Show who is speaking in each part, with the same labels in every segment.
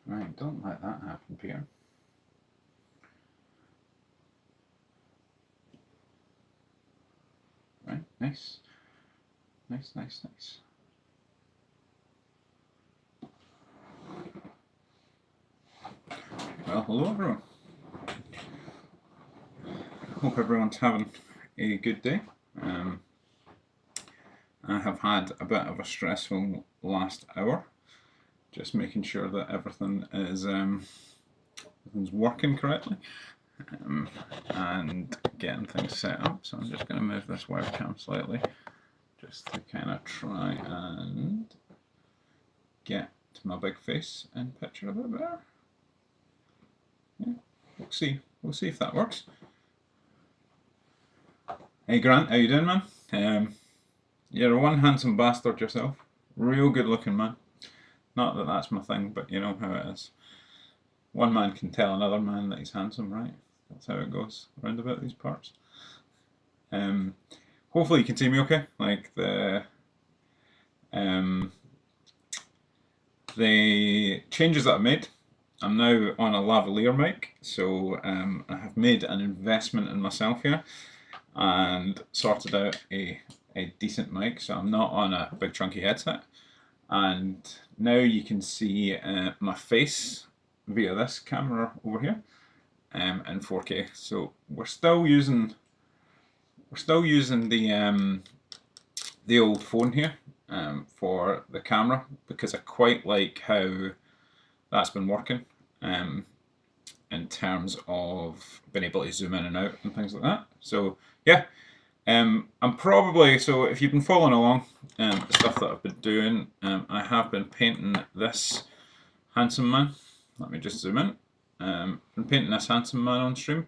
Speaker 1: Right, don't let that happen, Peter. Right, nice. Nice, nice, nice. Well, hello everyone. Hope everyone's having a good day. I have had a bit of a stressful last hour, just making sure that everything is everything's working correctly and getting things set up. So I'm just going to move this webcam slightly, just to kind of try and get my big face in picture a bit better. Yeah, we'll see. We'll see if that works. Hey Grant, how you doing, man? You're one handsome bastard yourself. Real good looking man. Not that that's my thing, but you know how it is. One man can tell another man that he's handsome, right? That's how it goes around about these parts. Hopefully you can see me okay. Like the changes that I've made. I'm now on a lavalier mic, so I have made an investment in myself here and sorted out a decent mic, so I'm not on a big chunky headset. And now you can see my face via this camera over here in 4K. So we're still using the old phone here for the camera, because I quite like how that's been working in terms of being able to zoom in and out and things like that. So yeah, I'm probably, so if you've been following along the stuff that I've been doing, I have been painting this handsome man. Let me just zoom in. Been painting this handsome man on stream.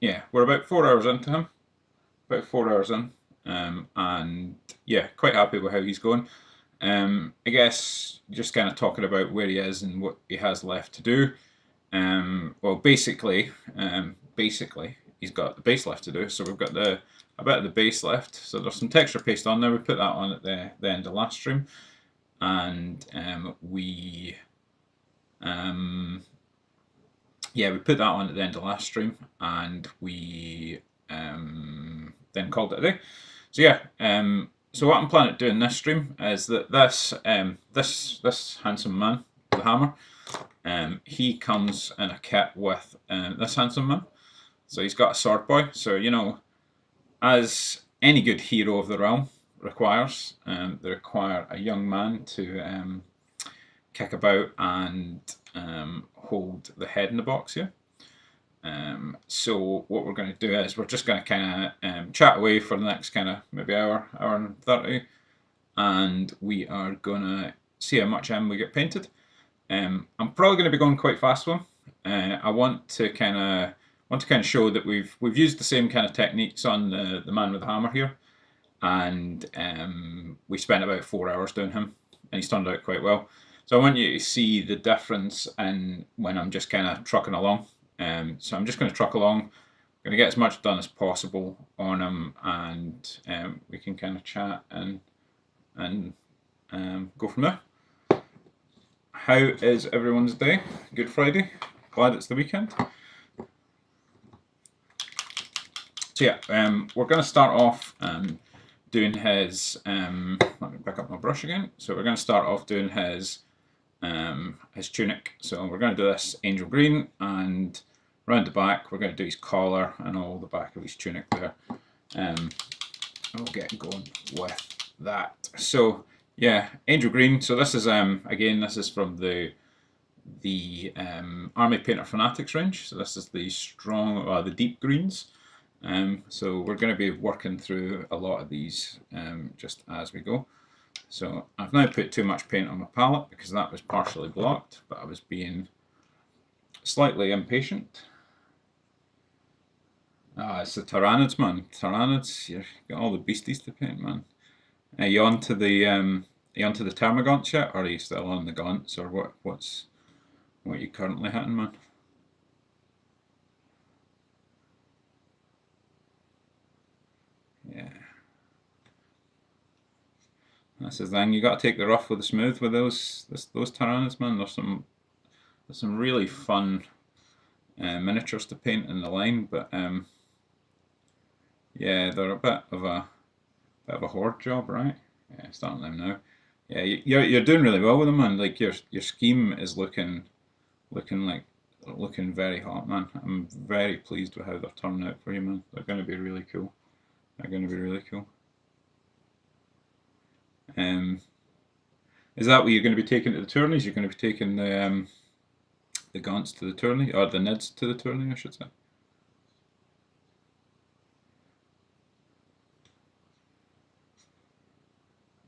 Speaker 1: Yeah, we're about 4 hours into him. About 4 hours in. And yeah, quite happy with how he's going. I guess just kind of talking about where he is and what he has left to do. Well, basically, he's got the base left to do. So we've got a bit of the base left. So there's some texture paste on there. We put that on at the end of last stream, and we put that on at the end of last stream, and we then called it a day. So yeah, so what I'm planning to do in this stream is that this handsome man, the hammer, he comes in a kit with this handsome man. So he's got a sword boy. So you know, as any good hero of the realm requires, they require a young man to kick about and hold the head in the box here. So what we're going to do is we're just going to kind of chat away for the next kind of maybe hour and 30, and we are going to see how much we get painted. I'm probably going to be going quite fast with him. I want to kind of show that we've used the same kind of techniques on the man with the hammer here, and we spent about 4 hours doing him, and he's turned out quite well. So I want you to see the difference in when I'm just kind of trucking along. So I'm just going to truck along. I'm going to get as much done as possible on him, and we can kind of chat and go from there. How is everyone's day? Good Friday. Glad it's the weekend. So yeah, we're going to start off doing his. Let me pick up my brush again. So we're going to start off doing his tunic. So we're going to do this angel green, and round the back we're going to do his collar and all the back of his tunic there. I'll get going with that. So yeah, angel green. So this is again, this is from the Army Painter Fanatics range. So this is the strong, the deep greens. So we're going to be working through a lot of these just as we go. So I've now put too much paint on my palette because that was partially blocked, but I was being slightly impatient. It's the Tyranids, man. Tyranids, you've got all the beasties to paint, man. Are you onto the Termagants yet, or are you still on the Gaunts, or what you currently hitting, man? Yeah. That's the thing. You got to take the rough with the smooth with those Tyranids, man. There's some really fun miniatures to paint in the line, but yeah, they're a bit of a horde job, right? Yeah, starting them now. Yeah, you're doing really well with them, man. Like your scheme is looking very hot, man. I'm very pleased with how they're turning out for you, man. They're going to be really cool. They're going to be really cool. Is that what you're going to be taking to the tourneys? You're going to be taking the Gaunts to the tourney, or the Nids to the tourney, I should say.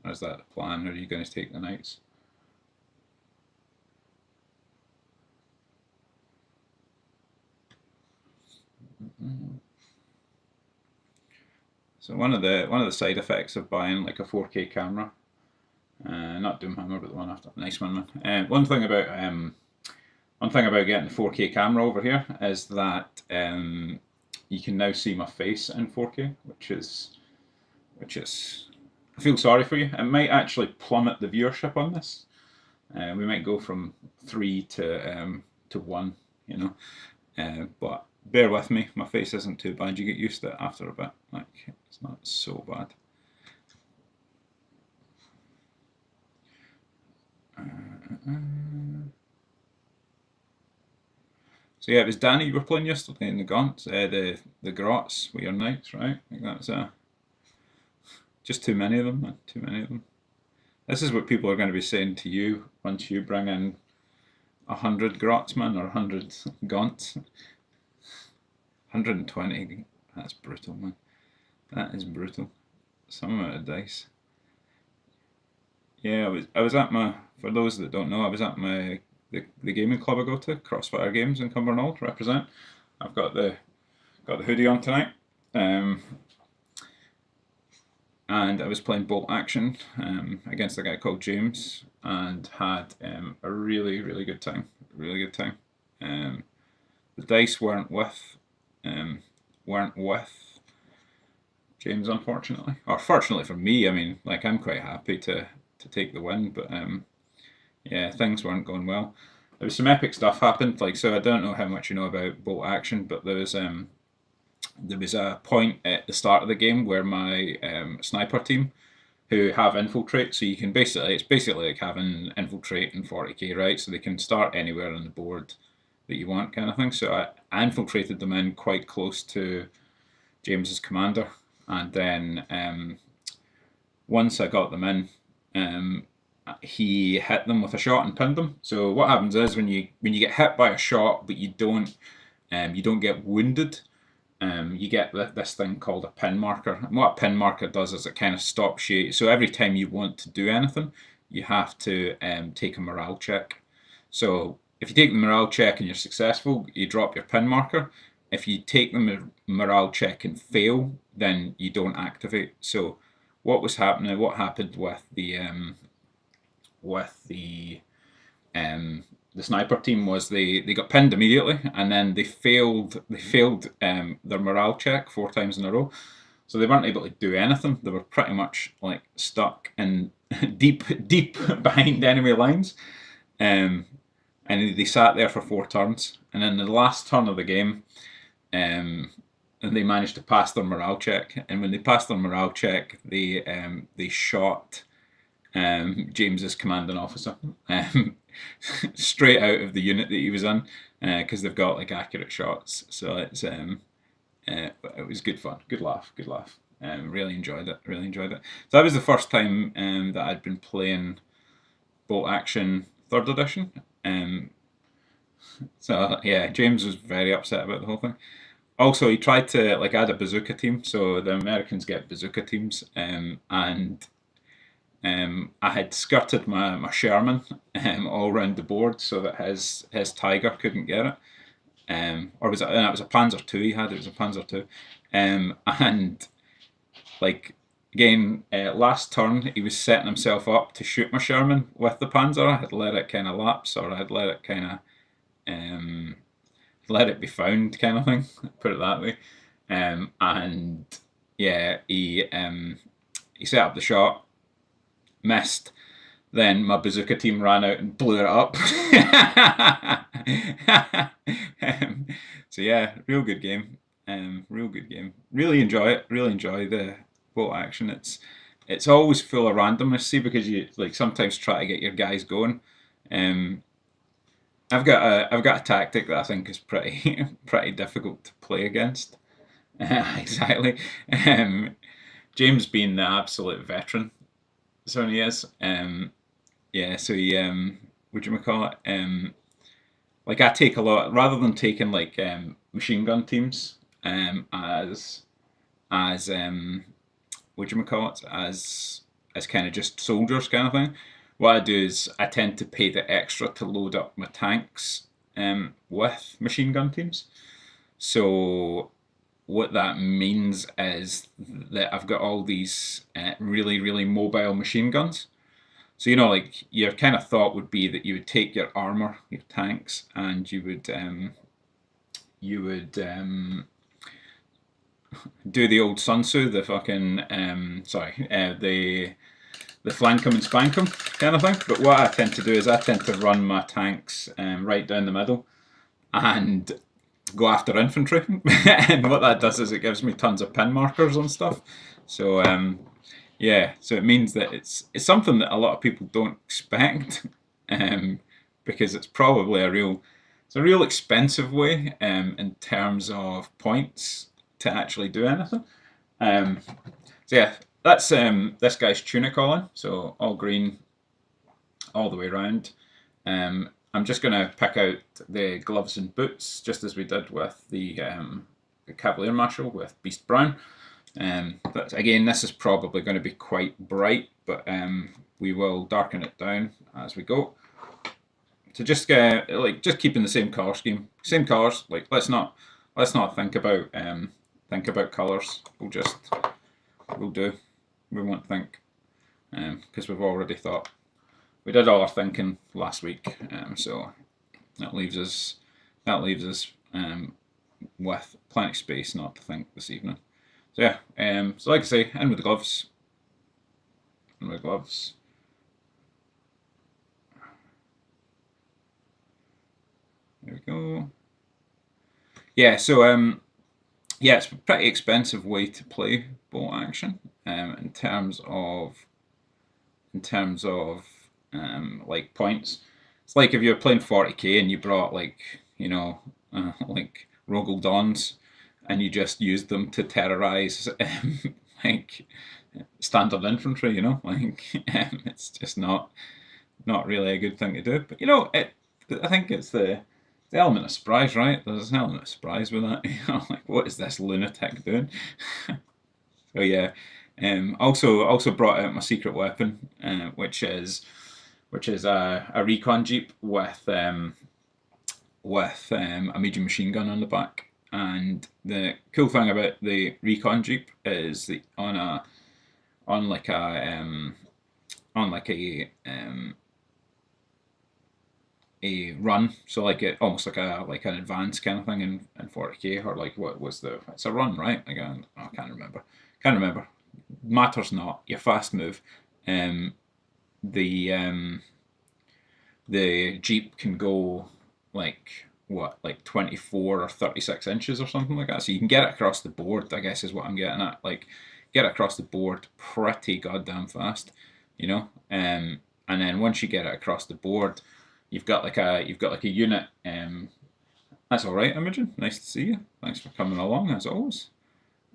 Speaker 1: Or is that the plan? Or are you going to take the Knights? So one of the side effects of buying like a 4K camera, not Doomhammer, but the one after, nice one, man. One thing about getting the 4K camera over here is that you can now see my face in 4K, which is I feel sorry for you. It might actually plummet the viewership on this. We might go from 3 to 1, you know. But bear with me. My face isn't too bad. You get used to it after a bit. Like, it's not so bad. So yeah, it was Danny you were playing yesterday in the Gaunts, the Grots with your Knights, right? I think that's just too many of them, man. Too many of them. This is what people are going to be saying to you once you bring in 100 Grots, man, or 100 Gaunts. 120. That's brutal, man. That is brutal. Some amount of dice. Yeah, I was at my. For those that don't know, I was at the gaming club I go to, Crossfire Games in Cumbernauld, represent. I've got the hoodie on tonight, and I was playing Bolt Action against a guy called James, and had a really good time. Really good time. The dice weren't with James, unfortunately, or fortunately for me. I mean, like, I'm quite happy to take the win, but yeah, things weren't going well. There was some epic stuff happened. Like, so I don't know how much you know about Bolt Action, but there was a point at the start of the game where my sniper team, who have infiltrate, so you can it's basically like having infiltrate in 40k, right? So they can start anywhere on the board that you want, kind of thing. So I infiltrated them in quite close to James's commander, and then once I got them in, he hit them with a shot and pinned them. So what happens is when you get hit by a shot, but you don't get wounded, you get this thing called a pin marker. And what a pin marker does is it kind of stops you. So every time you want to do anything, you have to take a morale check. So if you take the morale check and you're successful, you drop your pin marker. If you take the morale check and fail, then you don't activate. So what happened with the sniper team was they got pinned immediately, and then they failed their morale check 4 times in a row, so they weren't able to do anything. They were pretty much like stuck in deep behind enemy lines, and they sat there for 4 turns, and in the last turn of the game, and they managed to pass their morale check. And when they passed their morale check, they shot James's commanding officer straight out of the unit that he was in, because they've got like accurate shots. So it was good fun, good laugh. Really enjoyed it. So that was the first time that I'd been playing Bolt Action 3rd edition. So yeah, James was very upset about the whole thing. Also, he tried to like add a bazooka team, so the Americans get bazooka teams, and I had skirted my Sherman all around the board so that his Tiger couldn't get it. Or was it? No, it was a Panzer II he had. It was a Panzer II, and like again, last turn he was setting himself up to shoot my Sherman with the Panzer. I had let it kind of lapse, or I had let it kind of let it be found, kind of thing. Put it that way. And yeah, he set up the shot. missed, then my bazooka team ran out and blew it up. So yeah, real good game. Real good game. Really enjoy it. Really enjoy the bolt action. It's always full of randomness, see, because you like sometimes try to get your guys going. Um, I've got a tactic that I think is pretty pretty difficult to play against. Exactly. Um, James being the absolute veteran, so he is. Yeah, so he what do you call it? Like I take a lot rather than taking like machine gun teams as what do you call it, as kind of just soldiers kind of thing. What I do is I tend to pay the extra to load up my tanks with machine gun teams. So what that means is that I've got all these really really mobile machine guns. So you know, like your kind of thought would be that you would take your armor, your tanks, and you would do the old Sun Tzu, the fucking the flank 'em and spank 'em kind of thing. But what I tend to do is I tend to run my tanks right down the middle and go after infantry. And what that does is it gives me tons of pin markers and stuff. So yeah, so it means that it's something that a lot of people don't expect, because it's probably a real expensive way in terms of points to actually do anything. Um, so yeah, that's this guy's tunic on, so all green all the way around. I'm just going to pick out the gloves and boots, just as we did with the Cavalier Marshal with Beast Brown. But again, this is probably going to be quite bright, but we will darken it down as we go. So just just keeping the same color scheme, same colors. Like let's not think about colors. We'll do. We won't think because we've already thought. We did all our thinking last week, so that leaves us with plenty of space not to think this evening. So yeah, so like I say, in with the gloves. In with the gloves. There we go. Yeah, so yeah, it's a pretty expensive way to play bolt action in terms of like points. It's like if you're playing 40k and you brought like like Rogel Dons and you just used them to terrorize like standard infantry, like it's just not really a good thing to do. But I think it's the element of surprise, right? There's an element of surprise with that. Like what is this lunatic doing? So yeah, also brought out my secret weapon, which is a recon jeep with a medium machine gun on the back. And the cool thing about the recon jeep is that on like a run, so like it almost like an advance kind of thing in 40k, or like what was it's a run, right? Like I can't remember. Matters not. Your fast move. The the Jeep can go like what, like 24 or 36 inches or something like that. So you can get it across the board, I guess is what I'm getting at. Like get it across the board pretty goddamn fast, you know. And then once you get it across the board, you've got like a unit. That's all right, Imogen. Nice to see you. Thanks for coming along as always.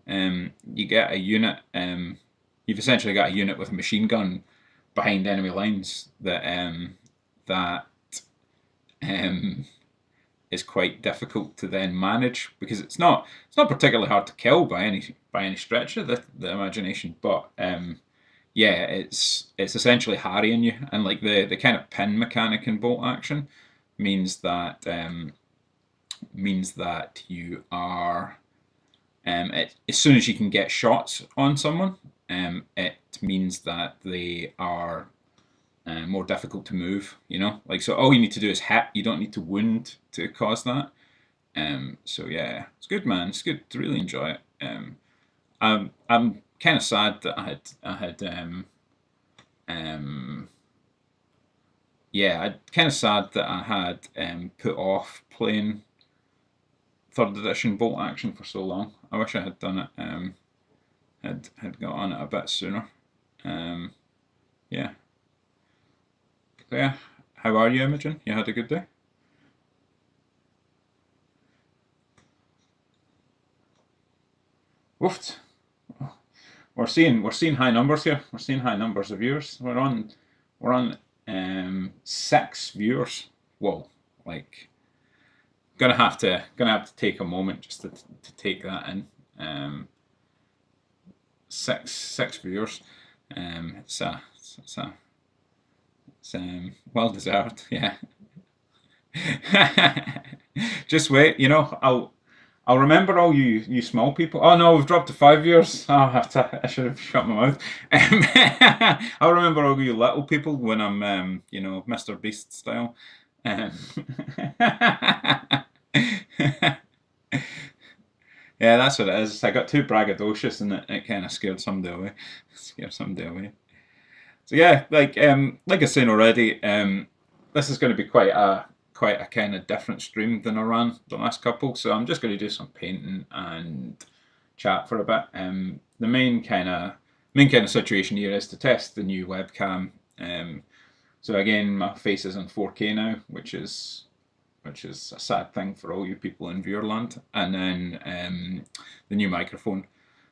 Speaker 1: You get a unit. You've essentially got a unit with a machine gun behind enemy lines that is quite difficult to then manage, because it's not particularly hard to kill by any stretch of the imagination, but yeah, it's essentially harrying you, and like the kind of pin mechanic in bolt action means that you are as soon as you can get shots on someone, it means that they are more difficult to move. Like, so all you need to do is hit. You don't need to wound to cause that. So yeah, it's good, man. It's good to really enjoy it. I'm kind of sad that I had yeah, I'm kind of sad that I had put off playing 3rd edition bolt action for so long. I wish I had done it, had got on it a bit sooner. Yeah. So yeah, how are you, Imogen? You had a good day? Woofed. We're seeing high numbers here. We're seeing high numbers of viewers. We're on 6 viewers. Whoa, like gonna have to take a moment just to take that in. Six viewers. It's well deserved. Yeah. Just wait. I'll remember all you small people. Oh no, we've dropped to 5 viewers. Oh, I should have shut my mouth. I'll remember all you little people when I'm Mr. Beast style. Yeah, that's what it is. I got too braggadocious and it kind of scared somebody away. So yeah, like I was saying already, this is going to be quite a kind of different stream than I ran the last couple. So I'm just going to do some painting and chat for a bit. The main kind of situation here is to test the new webcam. So again, my face is in 4K now, which is a sad thing for all you people in Viewerland. And then the new microphone.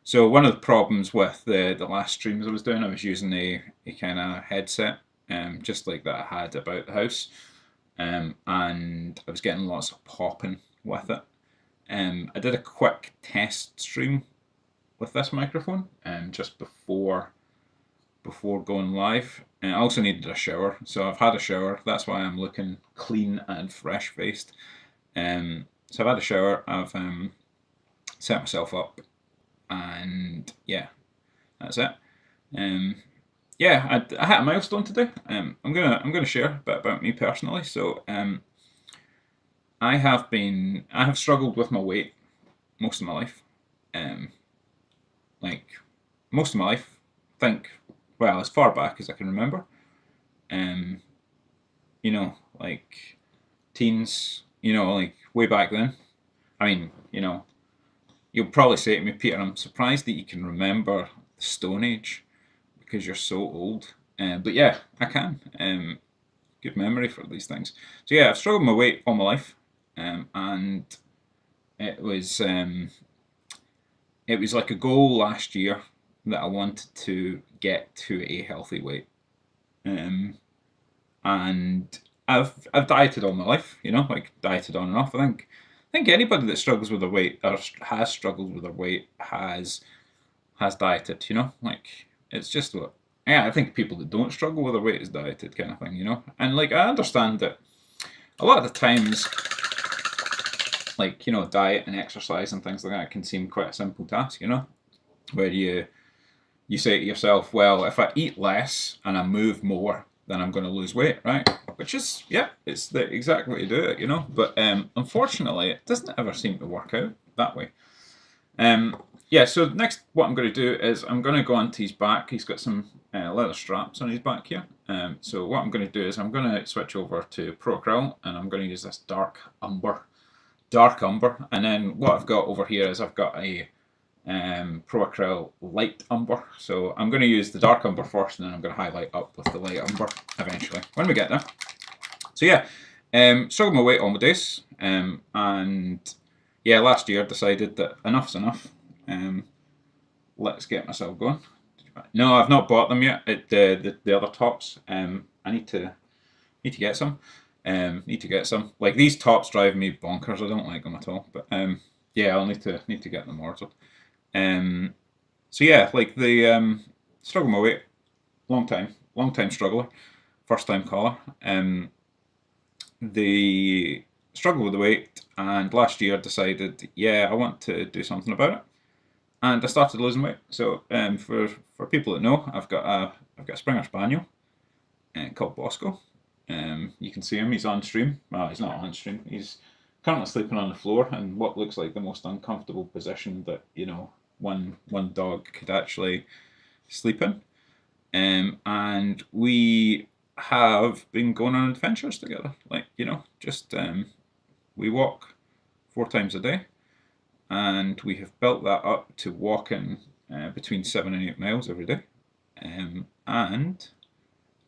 Speaker 1: So one of the problems with the last streams I was doing, I was using a kind of headset, just like that I had about the house, and I was getting lots of popping with it. I did a quick test stream with this microphone, just before going live. And I also needed a shower, so I've had a shower. That's why I'm looking clean and fresh faced. So I've had a shower. I've set myself up. And yeah, that's it. Yeah, I hit a milestone today. I'm gonna share a bit about me personally. So I have struggled with my weight most of my life. Like most of my life, I think, well, as far back as I can remember. Like teens, like way back then. I mean, you'll probably say to me, Peter, I'm surprised that you can remember the Stone Age because you're so old. But yeah, I can. Good memory for these things. So yeah, I've struggled with my weight all my life, and it was like a goal last year that I wanted to get to a healthy weight, and I've dieted all my life. Like dieted on and off. I think anybody that struggles with their weight or has struggled with their weight has dieted, like it's just what. Yeah, I think people that don't struggle with their weight is dieted kind of thing, and like I understand that a lot of the times, like diet and exercise and things like that can seem quite a simple task, where you say to yourself, well, if I eat less and I move more, then I'm going to lose weight, right? Which is, yeah, it's the exact way to do it, But unfortunately, it doesn't ever seem to work out that way. Yeah, so next what I'm going to do is I'm going to go onto his back. He's got some leather straps on his back here. So what I'm going to do is I'm going to switch over to Pro Acryl and I'm going to use this dark umber. And then what I've got over here is I've got a Pro Acryl light umber. So I'm going to use the dark umber first, and then I'm going to highlight up with the light umber eventually when we get there. So yeah, struggled my weight all my days, and yeah, last year decided that enough's enough. Let's get myself going. No, I've not bought them yet. The other tops. I need to get some. Like these tops drive me bonkers. I don't like them at all. But yeah, I'll need to get them ordered. So yeah, like the struggle my weight, long time struggler, first time caller. The struggle with the weight, and last year decided, yeah, I want to do something about it, and I started losing weight. So for people that know, I've got a Springer Spaniel called Bosco. You can see him. He's on stream. Well, he's not on stream. He's currently sleeping on the floor in what looks like the most uncomfortable position that one dog could actually sleep in. and we have been going on adventures together. Like, you know, just we walk 4 times a day, and we have built that up to walking between 7 and 8 miles every day, and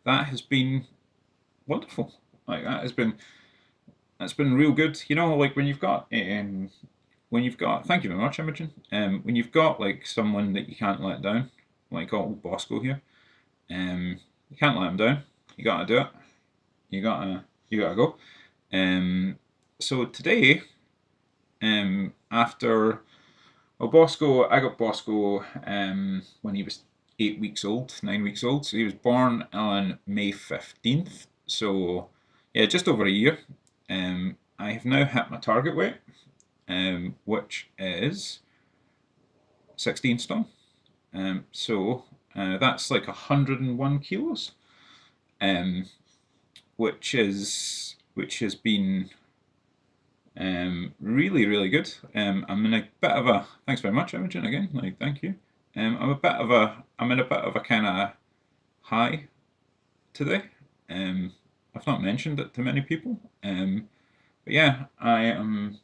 Speaker 1: that has been wonderful. Like that's been real good. You know, like when you've got thank you very much, Imogen. When you've got like someone that you can't let down, like old Bosco here, you can't let him down. You gotta do it. You gotta go. So today, after I got Bosco when he was 8 weeks old, 9 weeks old. So he was born on May 15th. So yeah, just over a year. I have now hit my target weight, which is 16 stone. So that's like 101 kilos, which has been really, really good. I'm in a bit of a thanks very much, Imogen, again. Like, thank you. I'm in a bit of a kind of high today. I've not mentioned it to many people. But yeah, I am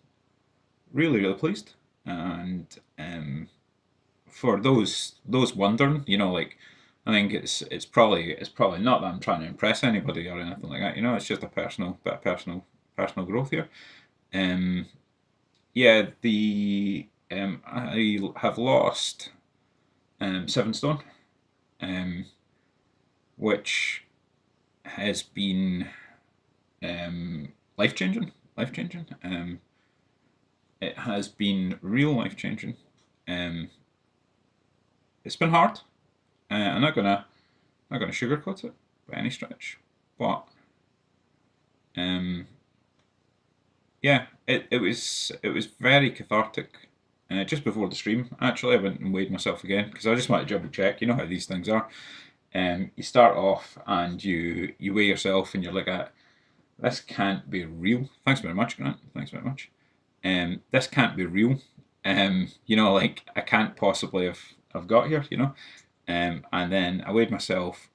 Speaker 1: really, really pleased. And for those wondering, you know, like, I think it's probably not that I'm trying to impress anybody or anything like that. You know, it's just a personal personal growth here. Yeah, I have lost 7 stone, which has been life changing. It has been real life changing. It's been hard. I'm not gonna sugarcoat it by any stretch, but yeah, it was very cathartic. Just before the stream, actually, I went and weighed myself again because I just want to double check. You know how these things are. You start off and you weigh yourself and you're like, this can't be real. Thanks very much, Grant. Thanks very much. This can't be real. You know, like I can't possibly have got here. You know, and then I weighed myself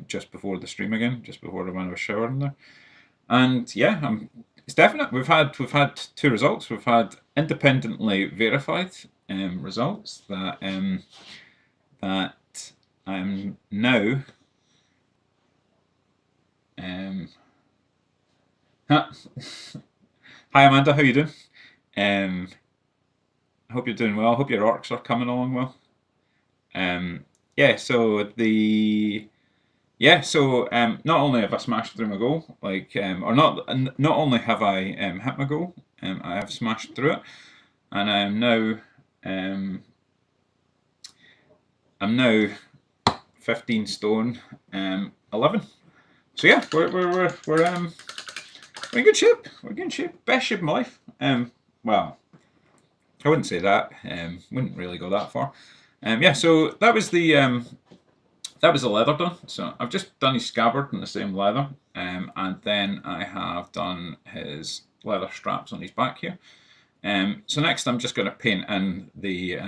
Speaker 1: just before the stream again, just before when I was showering there, and yeah, it's definite. We've had 2 results. We've had independently verified results that I'm now. Hi Amanda, how you doing? I hope you're doing well. I hope your orcs are coming along well. Yeah, so not only have I smashed through my goal, like or not only have I hit my goal, I have smashed through it, and I'm now 15 stone 11. So yeah, we're in good shape. We're in good shape. Best shape of my life. Well, I wouldn't say that. Wouldn't really go that far. Yeah, so that was the leather done. So I've just done his scabbard in the same leather, and then I have done his leather straps on his back here. So next I'm just going to paint in the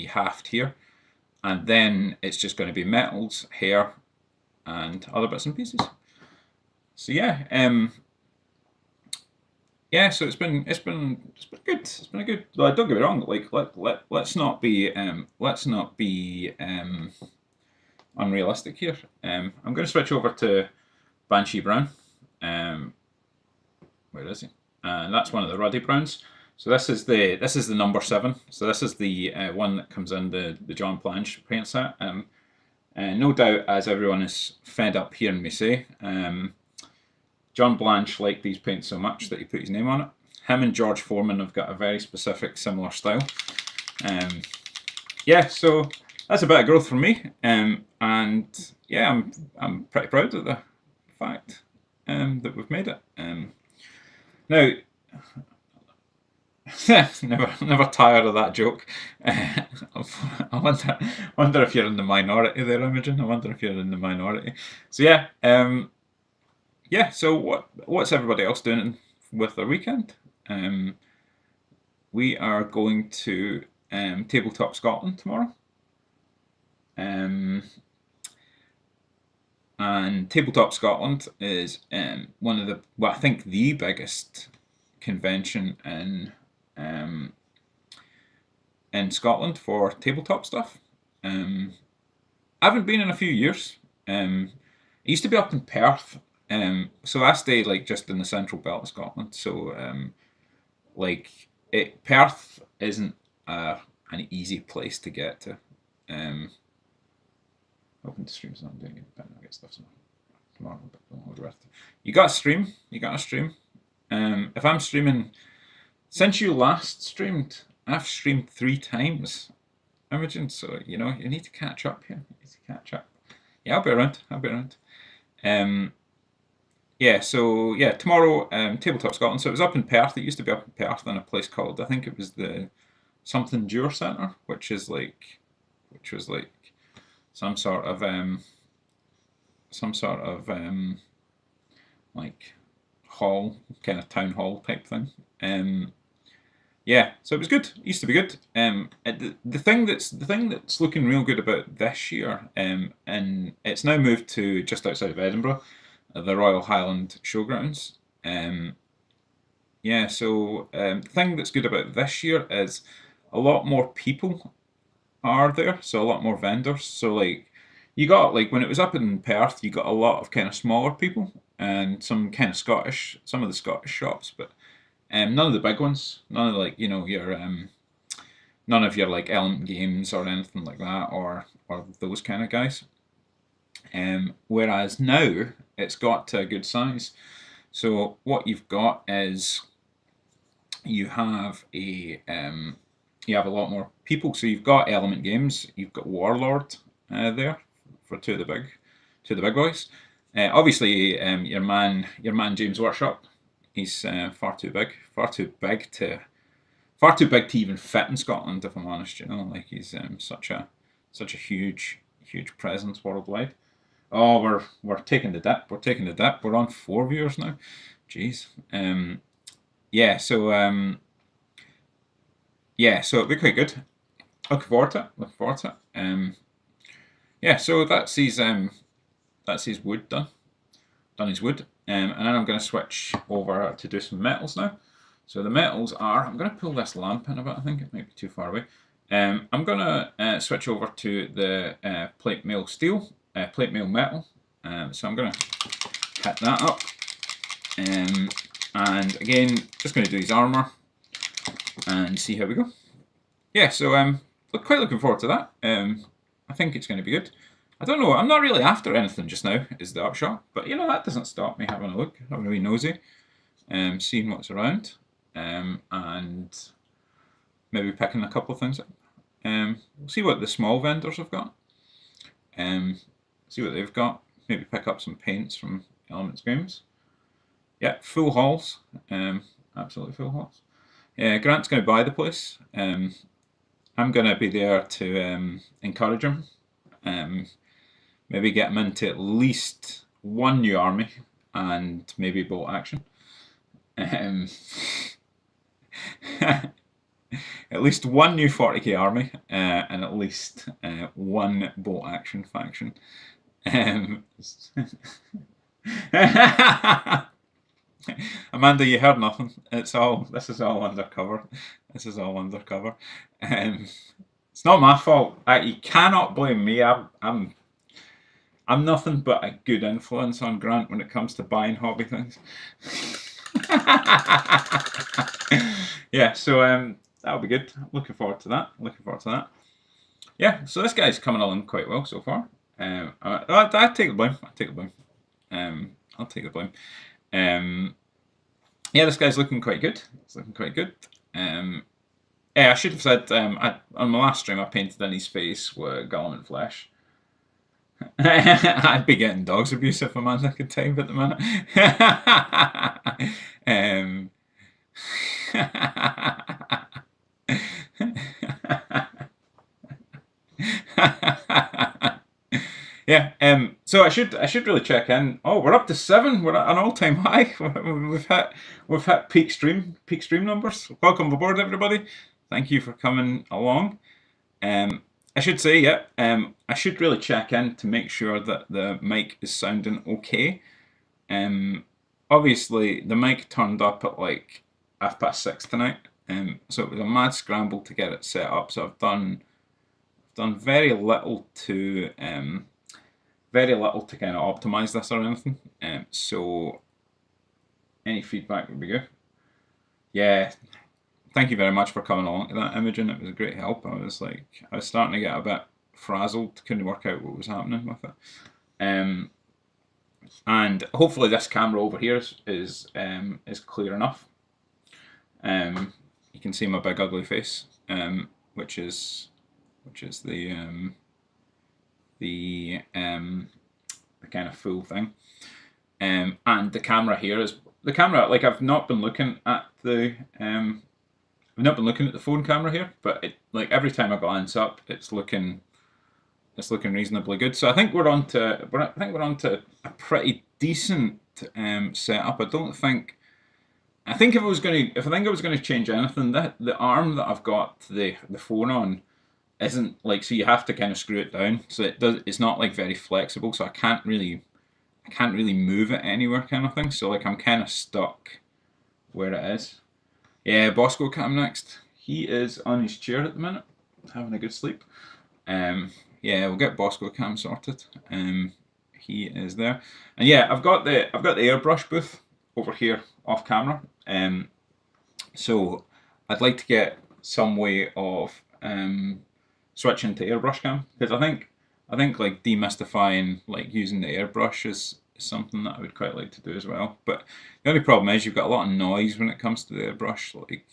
Speaker 1: haft here, and then it's just going to be metals, hair, and other bits and pieces. So yeah, so it's been good. It's been a good. Well, don't get me wrong. Like let's not be unrealistic here. I'm going to switch over to Banshee Brown. Where is he? And that's one of the ruddy browns. So this is the number 7. So this is the one that comes in the John Blanche paint set. No doubt, as everyone is fed up hearing me say, John Blanche liked these paints so much that he put his name on it. Him and George Foreman have got a very specific, similar style. Yeah, so that's a bit of growth from me, and yeah, I'm pretty proud of the fact that we've made it. Now, never tired of that joke. I wonder if you're in the minority there, Imogen. I wonder if you're in the minority. So yeah, yeah. So what's everybody else doing with their weekend? We are going to Tabletop Scotland tomorrow. And Tabletop Scotland is one of the, well, I think the biggest convention in Scotland for tabletop stuff. I haven't been in a few years. It used to be up in Perth, so I stay like just in the central belt of Scotland. So Perth isn't an easy place to get to. Open to streams, I'm doing it, but I'll get stuff tomorrow. You got to stream. You got to stream. If I'm streaming, since you last streamed, I've streamed 3 times. Imogen, so you know you need to catch up here. You need to catch up. Yeah, I'll be around. I'll be around. Yeah, so yeah, tomorrow, Tabletop Scotland. So it was up in Perth. It used to be up in Perth in a place called, I think it was the something Dure Centre, which was like some sort of like hall, kind of town hall type thing. Yeah, so it was good. It used to be good. The thing that's looking real good about this year, and it's now moved to just outside of Edinburgh, the Royal Highland Showgrounds. Yeah, so the thing that's good about this year is a lot more people are there, so a lot more vendors. So like you got, like, when it was up in Perth, you got a lot of kind of smaller people and some kind of some of the Scottish shops, but none of the big ones. None of, like, you know, your none of your like Element Games or anything like that, or those kind of guys. Whereas now it's got to a good size. So what you've got is you have a lot more people. So you've got Element Games, you've got Warlord there for two of the big boys. Obviously, your man James Workshop, he's far too big to even fit in Scotland. If I'm honest, you know, like he's such a huge presence worldwide. Oh, we're taking the dip. We're taking the dip. We're on 4 viewers now. Jeez. Yeah. So so it'll be quite good. Looking forward to it. Yeah. So that's his wood done. Done his wood. And then I'm going to switch over to do some metals now. So the metals are, I'm going to pull this lamp in a bit. I think it might be too far away. I'm going to switch over to the plate mail steel. Plate mail metal, so I'm going to hit that up, and again just going to do his armour and see how we go. Yeah, so quite looking forward to that. I think it's going to be good. I don't know, I'm not really after anything just now, is the upshot, but you know, that doesn't stop me having a look, having a wee nosy, seeing what's around, and maybe picking a couple of things up. We'll see what the small vendors have got. See what they've got. Maybe pick up some paints from Elements Games. Yeah, full halls. Absolutely full halls. Yeah, Grant's going to buy the place. I'm going to be there to encourage him. Maybe get him into at least one new army and maybe bolt action. At least one new 40k army and at least one bolt action faction. Amanda, you heard nothing. This is all undercover. This is all undercover. It's not my fault. You cannot blame me. I'm nothing but a good influence on Grant when it comes to buying hobby things. Yeah, so that'll be good. Looking forward to that. Yeah, so this guy's coming along quite well so far. I take the blame. I'll take the blame. Yeah, this guy's looking quite good. It's looking quite good. Yeah, I should have said on my last stream I painted in his face with Galliment Flesh. I'd be getting dogs abuse if Amanda could type at the minute. Yeah, so I should really check in. Oh, we're up to 7. We're at an all-time high. We've hit peak stream numbers. Welcome aboard, everybody. Thank you for coming along. I should say, yeah, I should really check in to make sure that the mic is sounding okay. Obviously, the mic turned up at like 6:30 tonight, so it was a mad scramble to get it set up. So I've done very little to kind of optimize this or anything. So any feedback would be good. Yeah, thank you very much for coming along to that, Imogen. It was a great help. I was starting to get a bit frazzled, couldn't work out what was happening with it. And hopefully this camera over here is clear enough. You can see my big ugly face, which is the kind of full thing. And the camera here is the camera. Like I've not been looking at the phone camera here, but like every time I glance up, it's looking reasonably good. So I think we're on to a pretty decent setup. I think if I was going to change anything, the arm that I've got the phone on isn't like, so you have to kind of screw it down. So it's not like very flexible. So I can't really move it anywhere, kind of thing. So like I'm kind of stuck where it is. Yeah, Bosco Cam next. He is on his chair at the minute, having a good sleep. Yeah, we'll get Bosco Cam sorted. He is there, and yeah, I've got the airbrush booth over here off camera. So I'd like to get some way of switching to airbrush cam, because I think like demystifying like using the airbrush is something that I would quite like to do as well. But the only problem is you've got a lot of noise when it comes to the airbrush, like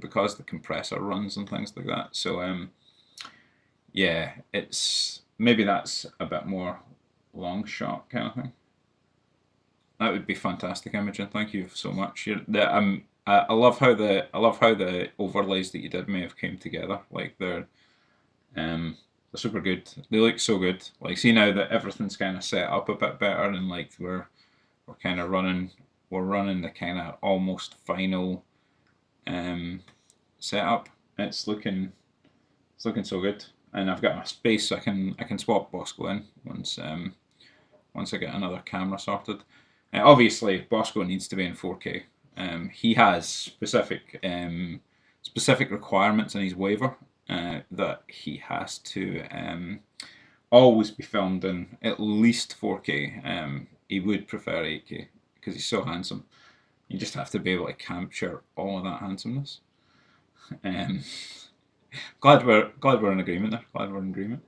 Speaker 1: because the compressor runs and things like that. So yeah, maybe that's a bit more long shot kind of thing. That would be fantastic, Imogen. Thank you so much. I love how the overlays that you did may have came together. Like they're super good. They look so good. Like, see now that everything's kind of set up a bit better, and like we're kind of running the kind of almost final setup. It's looking so good, and I've got my space, so I can swap Bosco in once I get another camera sorted. Obviously, Bosco needs to be in 4K. He has specific requirements in his waiver that he has to always be filmed in at least 4K. He would prefer 8K because he's so handsome. You just have to be able to capture all of that handsomeness. Glad we're in agreement there. Glad we're in agreement.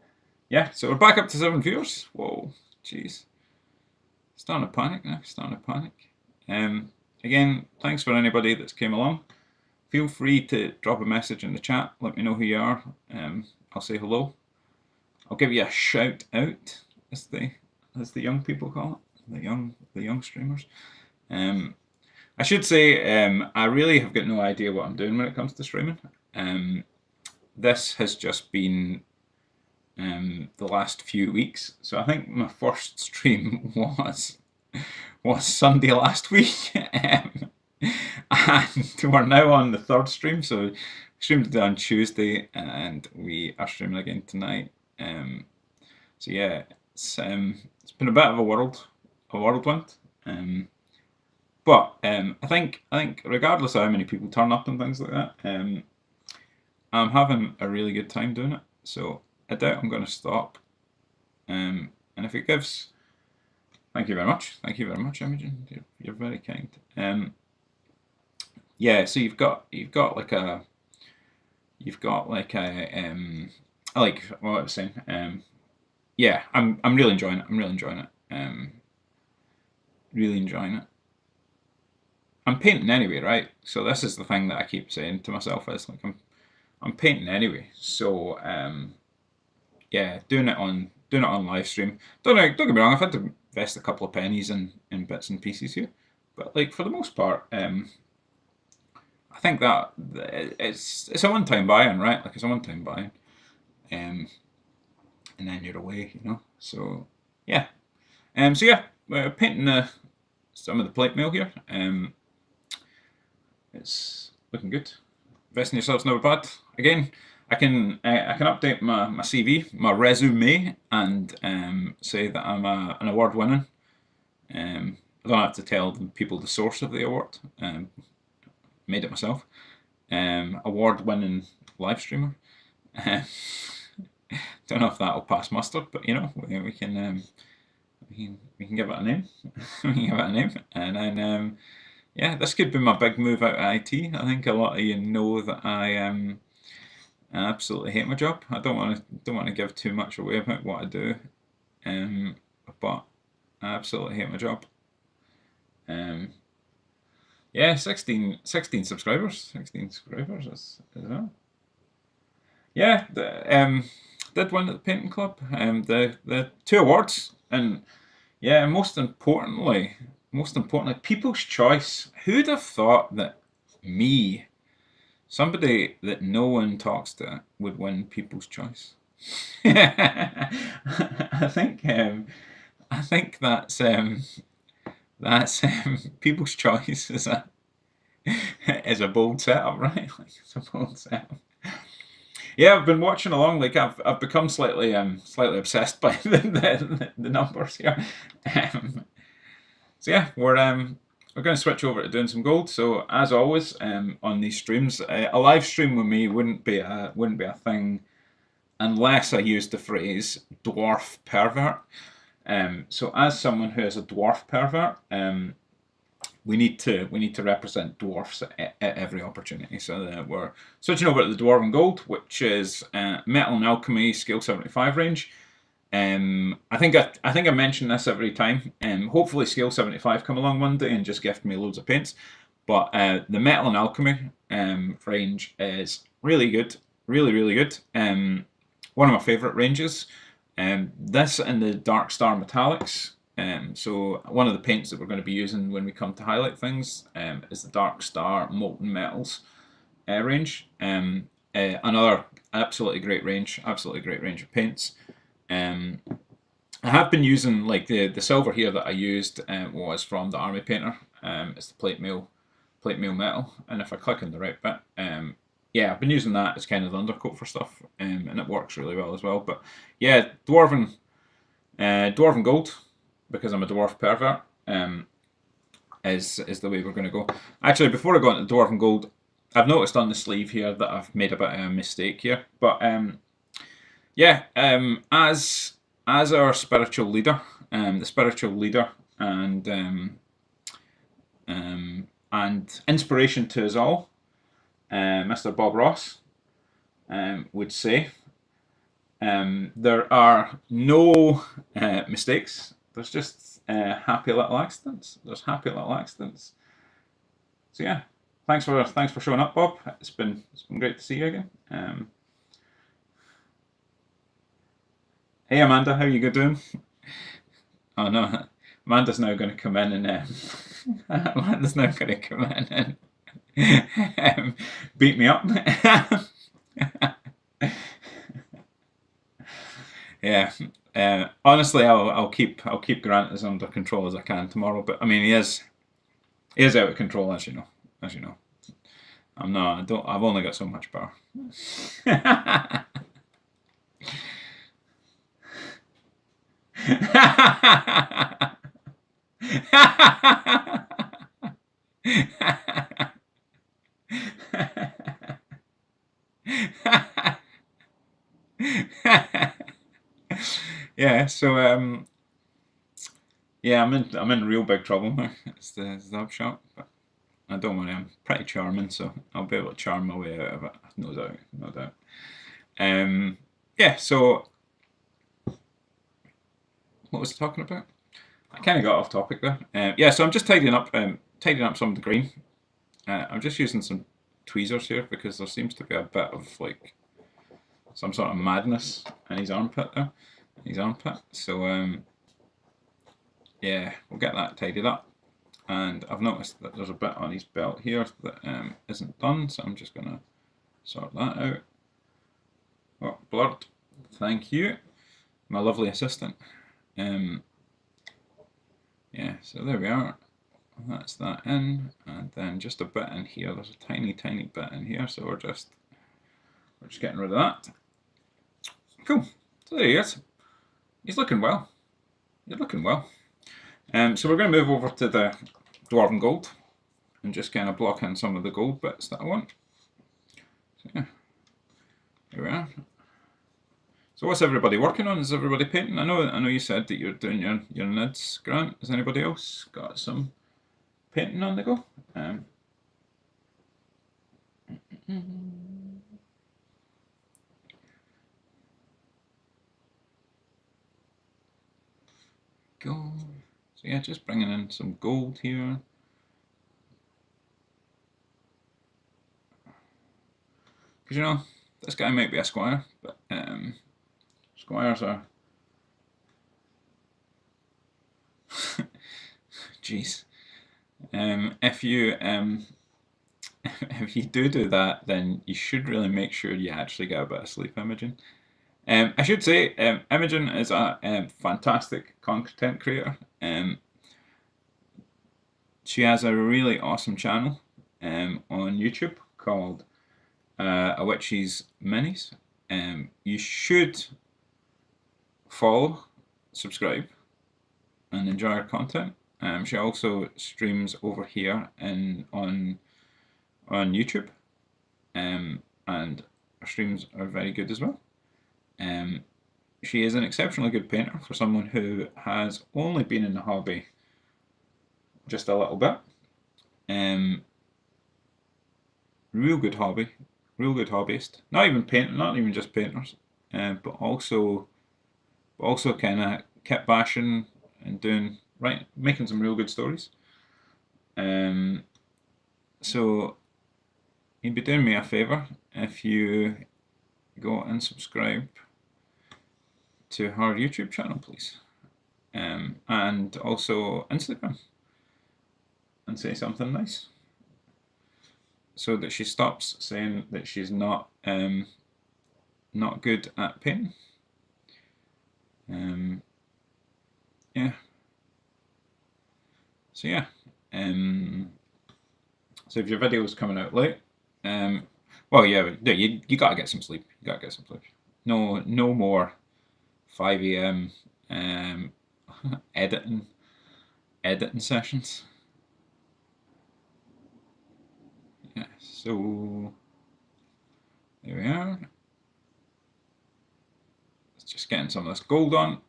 Speaker 1: Yeah, so we're back up to 7 viewers. Whoa, jeez. Starting to panic now. Starting to panic. Again, thanks for anybody that's came along. Feel free to drop a message in the chat. Let me know who you are. I'll say hello. I'll give you a shout out, as the young people call it, the young streamers. I should say I really have got no idea what I'm doing when it comes to streaming. This has just been the last few weeks. So I think my first stream was Sunday last week. And we're now on the third stream. So we streamed on Tuesday, and we are streaming again tonight. So yeah, it's been a bit of a whirlwind. But I think regardless of how many people turn up and things like that, I'm having a really good time doing it. So I doubt I'm going to stop. And if it gives, thank you very much. Thank you very much, Imogen. You're very kind. Yeah, so you've got like a I like what I was saying. Yeah, I'm really enjoying it. Really enjoying it. I'm painting anyway, right? So this is the thing that I keep saying to myself is like I'm painting anyway. So yeah, doing it on live stream. Don't get me wrong, I've had to invest a couple of pennies in bits and pieces here, but like for the most part, I think that it's a one-time buy-in, right? Like it's a one-time buy-in, and then you're away, you know. So yeah, so yeah, we're painting some of the plate mail here. It's looking good. Investing in yourself's never bad. Again, I can update my CV, my resume, and say that I'm an award-winning. I don't have to tell people the source of the award. Made it myself. Award-winning live streamer. Don't know if that'll pass muster, but you know we can we can give it a name. We can give it a name, and then yeah, this could be my big move out of IT. I think a lot of you know that I absolutely hate my job. I don't want to give too much away about what I do, but I absolutely hate my job. Yeah, 16 subscribers. 16 subscribers as well. Yeah, did win at the painting club. The 2 awards, and yeah, most importantly, People's Choice. Who'd have thought that me, somebody that no one talks to, would win People's Choice? I think that's People's Choice is a bold setup, right? Like, it's a bold setup. Yeah, I've been watching along. Like I've become slightly obsessed by the numbers here. So yeah, we're going to switch over to doing some gold. So as always, on these streams, a live stream with me wouldn't be a thing unless I used the phrase dwarf pervert. So as someone who is a dwarf pervert, we need to represent dwarfs at every opportunity. So we're switching over to the Dwarven Gold, which is Metal and Alchemy Scale 75 range. I think I mention this every time. Hopefully Scale 75 come along one day and just gift me loads of paints. But the Metal and Alchemy range is really good, really good. One of my favourite ranges. This and the Dark Star Metallics. So one of the paints that we're going to be using when we come to highlight things is the Dark Star Molten Metals range. Another absolutely great range of paints. I have been using, like, the silver here that I used was from the Army Painter. It's the plate mail metal, and if I click on the right bit, yeah, I've been using that as kind of the undercoat for stuff, and it works really well as well. But yeah, Dwarven Gold, because I'm a dwarf pervert, is the way we're going to go. Actually, before I go into Dwarven Gold, I've noticed on the sleeve here that I've made a bit of a mistake here. But yeah, as our spiritual leader, the spiritual leader and inspiration to us all, Mr. Bob Ross would say, there are no mistakes. There's just happy little accidents. There's happy little accidents. So yeah, thanks for showing up, Bob. It's been great to see you again. Hey Amanda, how you doing? Oh no, Amanda's now going to come in and Amanda's now going to come in and beat me up. Yeah. Honestly, I'll keep Grant as under control as I can tomorrow. But I mean, he is out of control, as you know. I'm not. I've only got so much power. Yeah. So yeah, I'm in real big trouble now. It's the upshot, but I don't worry. I'm pretty charming, so I'll be able to charm my way out of it. No doubt. Yeah. So what was I talking about? I kind of got off topic there. Yeah. So I'm just tidying up some of the green. I'm just using some tweezers here because there seems to be a bit of like some sort of madness in his armpit there. So yeah, we'll get that tidied up. And I've noticed that there's a bit on his belt here that isn't done, so I'm just gonna sort that out. Oh, blurred. Thank you, my lovely assistant. Yeah, so there we are. That's that in, and then just a bit in here. There's a tiny bit in here, so we're just we're just getting rid of that. Cool. So there he is. He's looking well. You're looking well. So we're going to move over to the Dwarven Gold and just kind of block in some of the gold bits that I want. So yeah, here we are. So what's everybody working on? Is everybody painting? I know you said that you're doing your NIDS, Grant. Has anybody else got some painting on the go? Gold. So yeah, just bringing in some gold here. Because you know, this guy might be a squire, but squires are... Jeez. If you do that, then you should really make sure you actually get a bit of sleep, Imogen. I should say, Imogen is a fantastic content creator. She has a really awesome channel on YouTube called A Witch's Minis. You should follow, subscribe, and enjoy her content. She also streams over here on YouTube, and her streams are very good as well. She is an exceptionally good painter for someone who has only been in the hobby just a little bit. Real good hobby, real good hobbyist. Not even just painters, but also kind of kept bashing and making some real good stories. So you'd be doing me a favour if you go and subscribe to her YouTube channel, please, and also Instagram, and say something nice, so that she stops saying that she's not good at painting. Yeah. So yeah. So if your video is coming out late, well, yeah, you gotta get some sleep. You gotta get some sleep. No more 5 AM editing sessions. Yeah, so there we are. Let's just getting some of this gold on.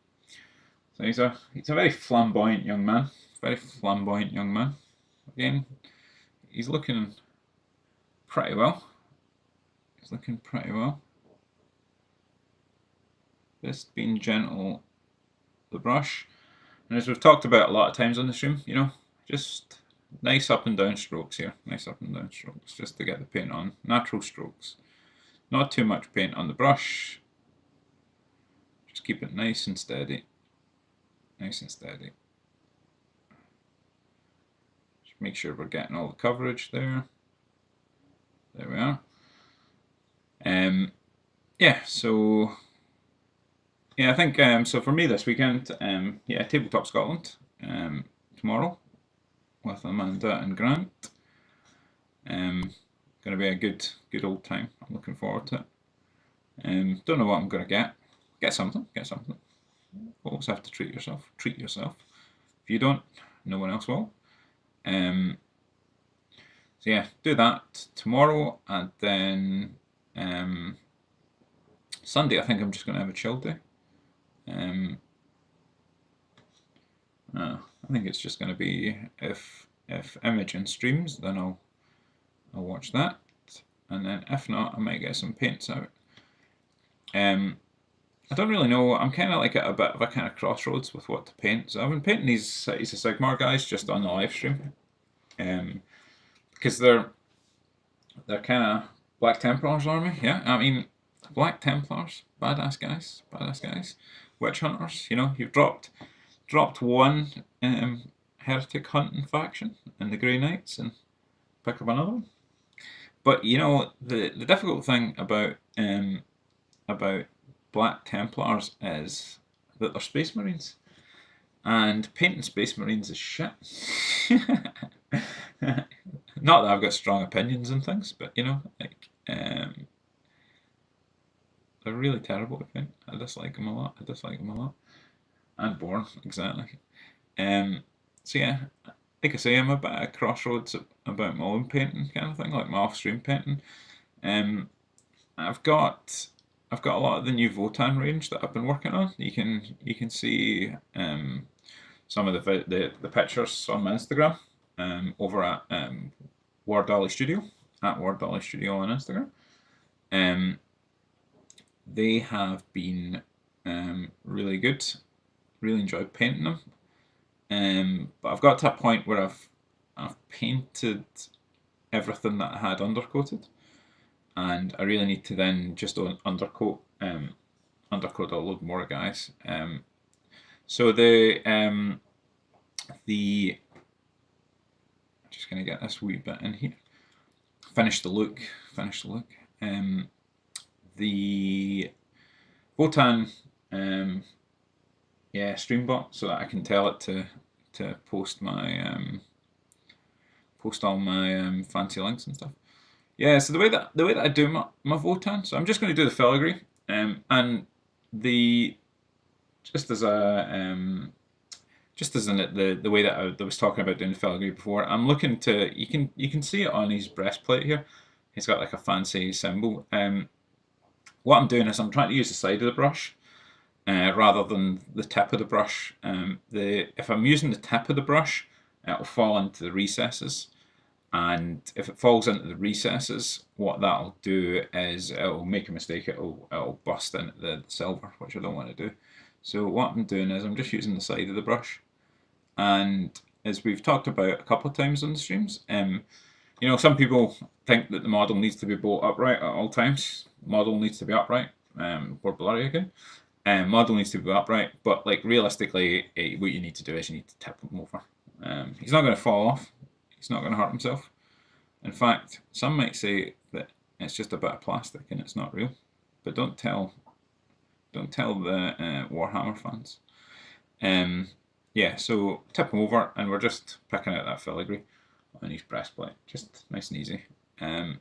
Speaker 1: So he's a very flamboyant young man. Very flamboyant young man. Again, he's looking pretty well. He's looking pretty well. Just being gentle with the brush. And as we've talked about a lot of times on the stream, you know, just nice up and down strokes here. Nice up and down strokes just to get the paint on. Natural strokes. Not too much paint on the brush. Just keep it nice and steady. Nice and steady. Just make sure we're getting all the coverage there. There we are. Yeah, so yeah, I think so for me this weekend, yeah, Tabletop Scotland tomorrow with Amanda and Grant. Going to be a good old time. I'm looking forward to it. Don't know what I'm going to get. Get something. Always have to treat yourself. Treat yourself. If you don't, no one else will. So yeah, do that tomorrow, and then Sunday I think I'm just going to have a chill day. I think it's just going to be if Imogen streams, then I'll watch that, and then if not, I might get some paints out. I don't really know. I'm kind of like at a bit of a kind of crossroads with what to paint. So I've been painting these Cities of Sigmar guys just on the live stream, because they're kind of Black Templars army. Yeah, I mean Black Templars, badass guys, witch hunters. You know, you've dropped one heretic hunting faction in the Grey Knights and pick up another one. But you know, the difficult thing about Black Templars is that they're Space Marines, and painting Space Marines is shit. Not that I've got strong opinions and things, but you know, like They're really terrible to paint. I dislike them a lot. I dislike them a lot. And boring, exactly. So yeah, like I say, I'm a bit at a crossroads about my own painting kind of thing, like my off-stream painting. I've got a lot of the new Votan range that I've been working on. You can see some of the pictures on my Instagram over at War Dolly Studio, at War Dolly Studio on Instagram. They have been really good. Really enjoyed painting them. But I've got to a point where I've painted everything that I had undercoated, and I really need to then just undercoat a load more, guys. So I'm just gonna get this wee bit in here. Finish the look. The Votan, yeah, Streambot, so that I can tell it to post all my fancy links and stuff. Yeah, so the way that I do my Votan, so I'm just going to do the filigree, and the just as the way that I was talking about doing the filigree before, I'm looking to you can see it on his breastplate here. He's got like a fancy symbol. What I'm doing is I'm trying to use the side of the brush rather than the tip of the brush. If I'm using the tip of the brush, it'll fall into the recesses. And if it falls into the recesses, what that'll do is it'll make a mistake. It'll bust into the silver, which I don't want to do. So what I'm doing is I'm just using the side of the brush. And as we've talked about a couple of times on the streams, you know, some people think that the model needs to be bolt upright at all times. Model needs to be upright. We're blurry again. Model needs to be upright, but like realistically, what you need to do is you need to tip him over. He's not going to fall off. He's not going to hurt himself. In fact, some might say that it's just a bit of plastic and it's not real. But don't tell the Warhammer fans. Yeah, so tip him over, and we're just picking out that filigree on his breastplate, just nice and easy. And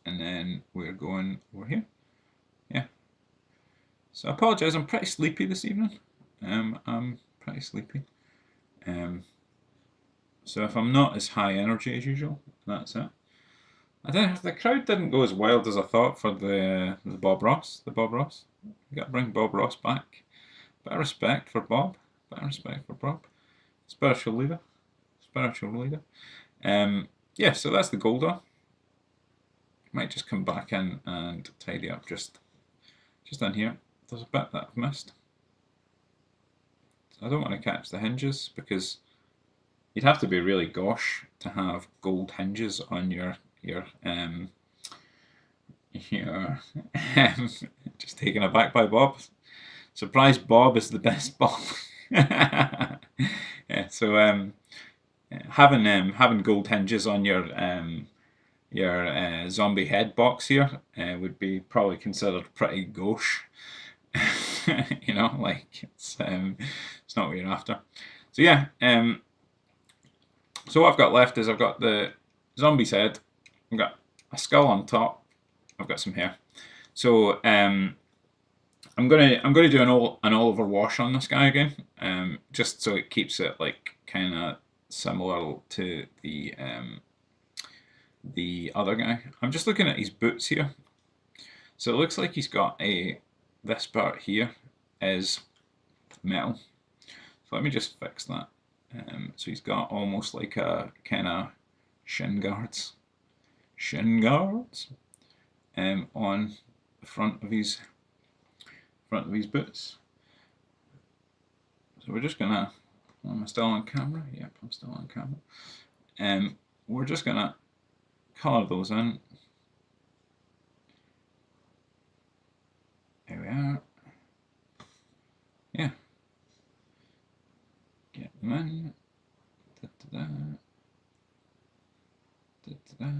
Speaker 1: then we're going over here. Yeah. So I apologise, I'm pretty sleepy this evening. I'm pretty sleepy. So if I'm not as high energy as usual, that's it. The crowd didn't go as wild as I thought for the Bob Ross. We got to bring Bob Ross back. Bit of respect for Bob. Spiritual leader. Yeah, so that's the gold on. Might just come back in and tidy up just in here. There's a bit that I've missed. So I don't want to catch the hinges because you'd have to be really gauche to have gold hinges on your just taken aback by Bob. Surprised Bob is the best Bob. Yeah, so having gold hinges on your zombie head box here would be probably considered pretty gauche. You know, like it's not what you're after. So yeah, so what I've got left is I've got the zombie's head, I've got a skull on top, I've got some hair. So I'm gonna do an all-over wash on this guy again, just so it keeps it like kind of similar to the other guy. I'm just looking at his boots here. So it looks like he's got this part here is metal. So let me just fix that. So he's got almost like a kind of shin guards on the front of his boots. So we're just gonna. Am I still on camera? Yep, I'm still on camera. We're just gonna colour those in. There we are. Yeah. Get them in. Da-da-da. Da-da-da.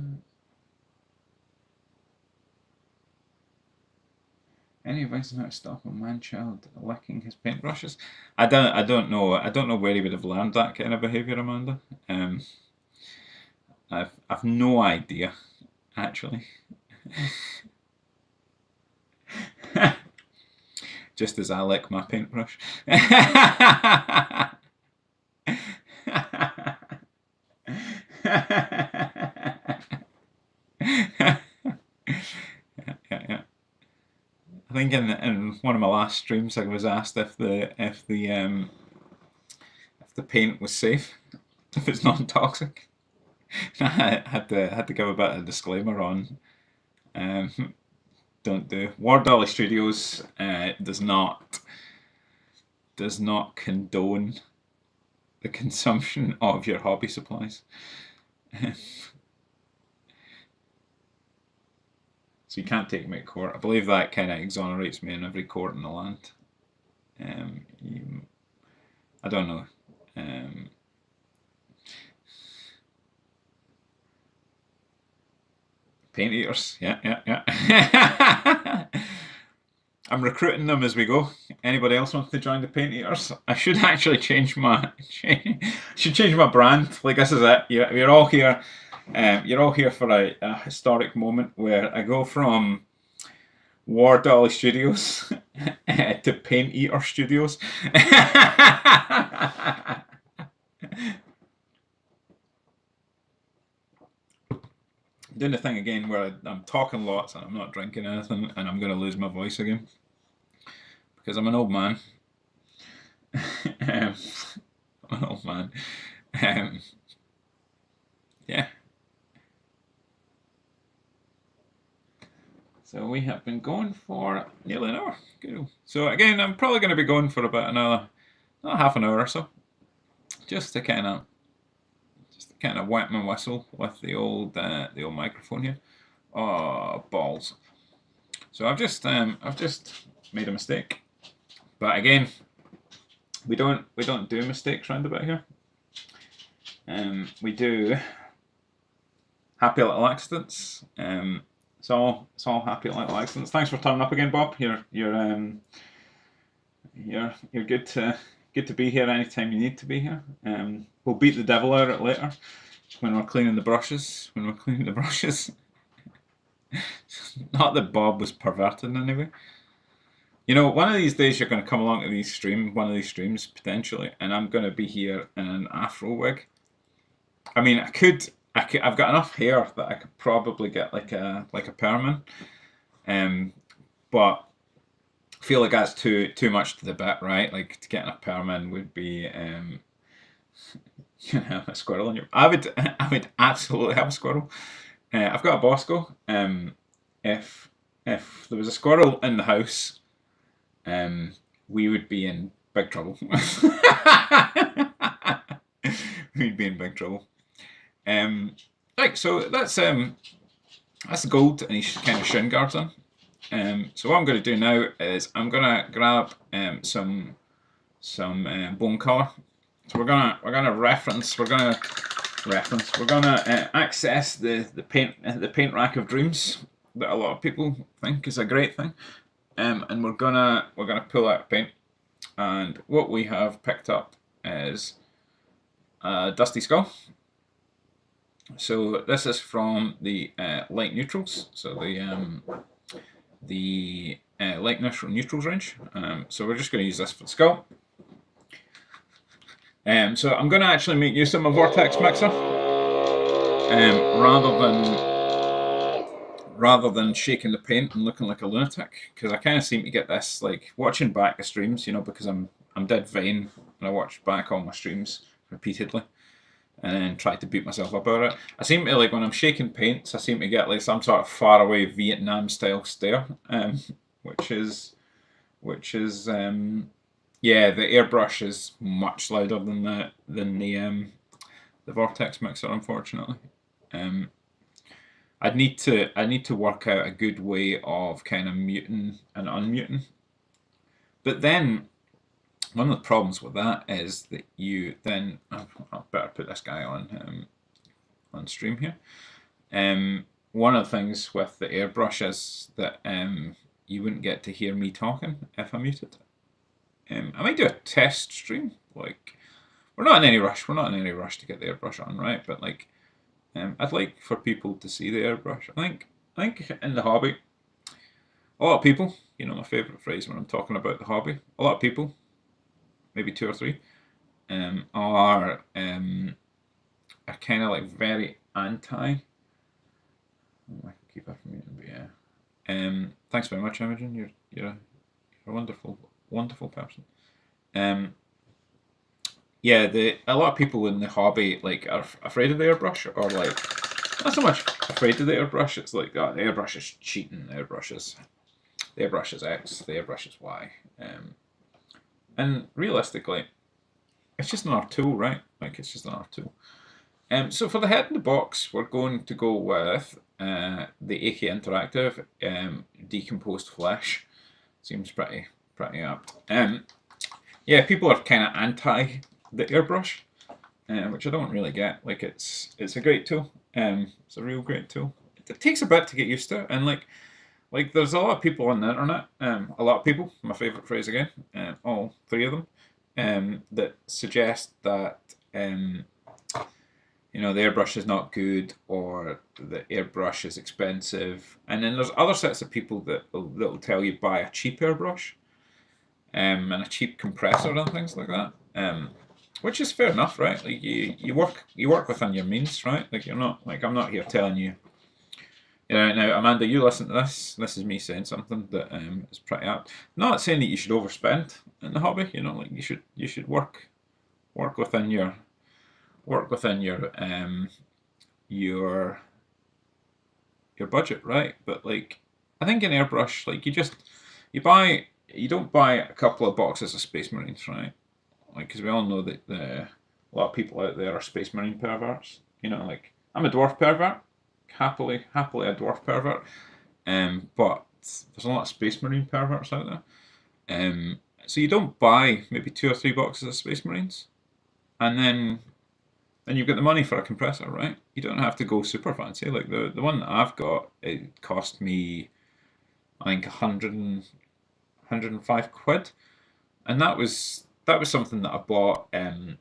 Speaker 1: Any advice on how to stop a man-child licking his paintbrushes? I don't know. I don't know where he would have learned that kind of behaviour, Amanda. I've no idea, actually. just as I lick my paintbrush. Yeah. I think in one of my last streams, I was asked if the paint was safe, if it's non-toxic. I had to give a bit of a disclaimer on. Don't do. War Dolly Studios does not condone the consumption of your hobby supplies. So you can't take me to court. I believe that kind of exonerates me in every court in the land. I don't know. Paint eaters, yeah. I'm recruiting them as we go. Anybody else want to join the paint eaters? I should actually change my brand. Like, this is it. You're all here. You're all here for a historic moment where I go from War Dolly Studios to Paint Eater Studios. Doing the thing again where I'm talking lots and I'm not drinking anything, and I'm going to lose my voice again because I'm an old man. I'm an old man. Yeah. So we have been going for nearly an hour. Good. So again, I'm probably going to be going for about another half an hour or so, just to kind of wet my whistle with the old microphone here. Oh, balls! So I've just made a mistake, but again, we don't do mistakes round about here. We do happy little accidents. It's all happy little accidents. Thanks for turning up again, Bob. You're good to be here anytime you need to be here. We'll beat the devil out of it later when we're cleaning the brushes. Not that Bob was perverted in any way. You know, one of these days you're going to come along to one of these streams potentially, and I'm going to be here in an afro wig. I mean, I've got enough hair that I could probably get like a perm in, but I feel like that's too much to the bit, right? Like, to get a perm in would be a squirrel in your. I would absolutely have a squirrel. I've got a Bosco. If there was a squirrel in the house, we would be in big trouble. We'd be in big trouble. Right, so that's gold, and he's kind of shin guards on. So what I'm going to do now is I'm going to grab some bone color. So we're gonna access the paint rack of dreams that a lot of people think is a great thing, and we're gonna pull out paint. And what we have picked up is a dusty skull. So this is from the light neutrals. So the light neutrals range. So we're just going to use this for the skull. So I'm going to actually make use of my vortex mixer, rather than shaking the paint and looking like a lunatic, because I kind of seem to get this, like, watching back the streams, you know, because I'm dead vain and I watch back all my streams repeatedly and then try to beat myself up about it. I seem to, like, when I'm shaking paints, I seem to get like some sort of faraway Vietnam style stare, which is yeah, the airbrush is much louder than the vortex mixer, unfortunately. I'd need to work out a good way of kind of muting and unmuting. But then one of the problems with that is that you then I'll better put this guy on stream here. One of the things with the airbrush is that you wouldn't get to hear me talking if I muted. I might do a test stream. Like, we're not in any rush. We're not in any rush to get the airbrush on, right? But like, I'd like for people to see the airbrush. I think in the hobby, a lot of people you know, my favourite phrase when I'm talking about the hobby. A lot of people, maybe 2 or 3, are kind of like very anti. I can keep that from you, but yeah. Thanks very much, Imogen. You're a wonderful, wonderful person. Yeah, a lot of people in the hobby like are afraid of the airbrush, or like not so much afraid of the airbrush. It's like, oh, the airbrush is cheating. The airbrush is X. The airbrush is Y. And realistically, it's just another tool, right? Like, it's just another tool. So for the head in the box, we're going to go with the AK Interactive Decomposed Flesh. Seems pretty apt. Yeah, people are kind of anti the airbrush, which I don't really get. Like, it's a great tool. It's a real great tool. It takes a bit to get used to, and like there's a lot of people on the internet. A lot of people. My favorite phrase again. All 3 of them. That suggest that you know, the airbrush is not good, or the airbrush is expensive. And then there's other sets of people that will tell you buy a cheap airbrush, and a cheap compressor and things like that. Which is fair enough, right? Like, you work within your means, right? Like, you're not, like, I'm not here telling you. You know, now Amanda, you listen to this. This is me saying something that is pretty apt. Not saying that you should overspend in the hobby. You know, like, you should work within your your budget, right? But like, I think in airbrush, like, you don't buy a couple of boxes of Space Marines, right? Like, because we all know that a lot of people out there are Space Marine perverts. You know, like, I'm a dwarf pervert, happily a dwarf pervert. But there's a lot of Space Marine perverts out there. So you don't buy maybe 2 or 3 boxes of Space Marines, and then you've got the money for a compressor, right? You don't have to go super fancy. Like, the one that I've got, it cost me, I think, 105 quid, and that was something that I bought. That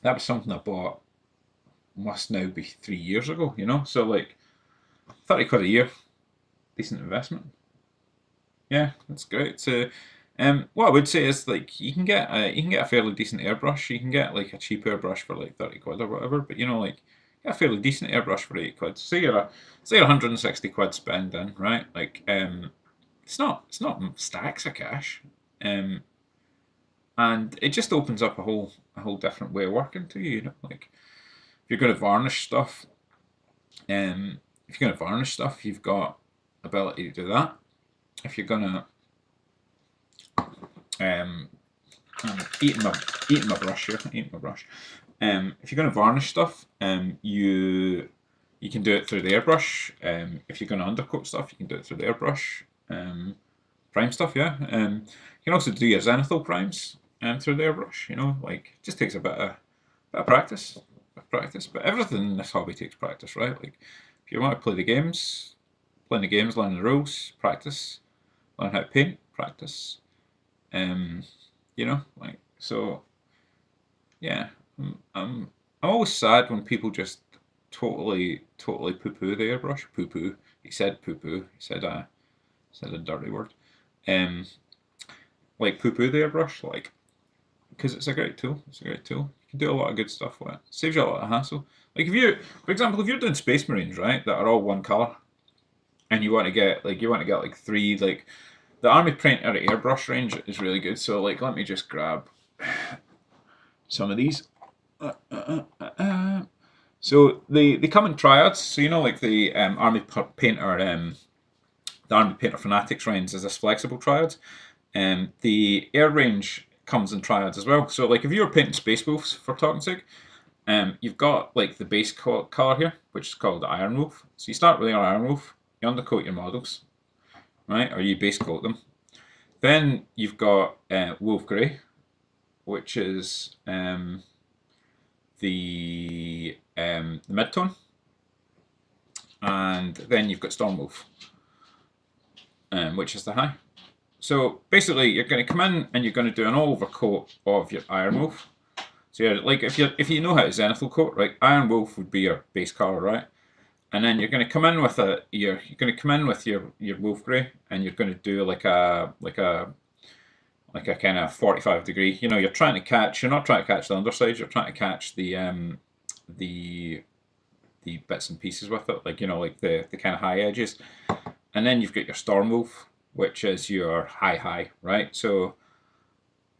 Speaker 1: was something I bought, must now be 3 years ago. You know, so like 30 quid a year, decent investment. Yeah, that's great. So, what I would say is, like, you can get a fairly decent airbrush. You can get like a cheap airbrush for like 30 quid or whatever. But, you know, like, get a fairly decent airbrush for 8 quid. Say you're 160 quid spending, right? Like, it's not stacks of cash, and it just opens up a whole different way of working to you. You know, like, if you're going to varnish stuff, you've got ability to do that. If you're gonna I'm eating my brush here. If you're gonna varnish stuff, you can do it through the airbrush. If you're gonna undercoat stuff, you can do it through the airbrush. Prime stuff, yeah. You can also do your zenithal primes through the airbrush. You know, like, it just takes a bit of practice. But everything in this hobby takes practice, right? Like, if you want to play the games, learn the rules, practice. Learn how to paint, practice. You know, like, so. Yeah, I'm always sad when people just totally poo-poo the airbrush. Poo-poo. He said poo-poo. He said a dirty word. Like, poo-poo the airbrush, like, because it's a great tool. You can do a lot of good stuff with it. Saves you a lot of hassle. Like, for example, if you're doing Space Marines, right, that are all one color, and you want to get like 3, like, the Army Printer airbrush range is really good. So, like, let me just grab some of these. So they come in triads. So, you know, like, the Army Painter Fanatics range is this flexible triad. The air range comes in triads as well. So, like, if you're painting Space Wolves, for talking's sake, you've got, like, the base color here, which is called the Iron Wolf. So you start with your Iron Wolf, you undercoat your models, right, or you base coat them. Then you've got Wolf Grey, which is the mid-tone, and then you've got Storm Wolf, which is the high. So basically, you're going to come in and you're going to do an all-over coat of your Iron Wolf. So, yeah, like, if you know how to zenithal coat, right, Iron Wolf would be your base color, right? and then you're going to come in with you're going to come in with your wolf grey, and you're going to do like a kind of 45 degree. You know, you're trying to catch. You're not trying to catch the underside. You're trying to catch the bits and pieces with it, like, you know, like the kind of high edges. And then you've got your storm wolf, which is your high, right? So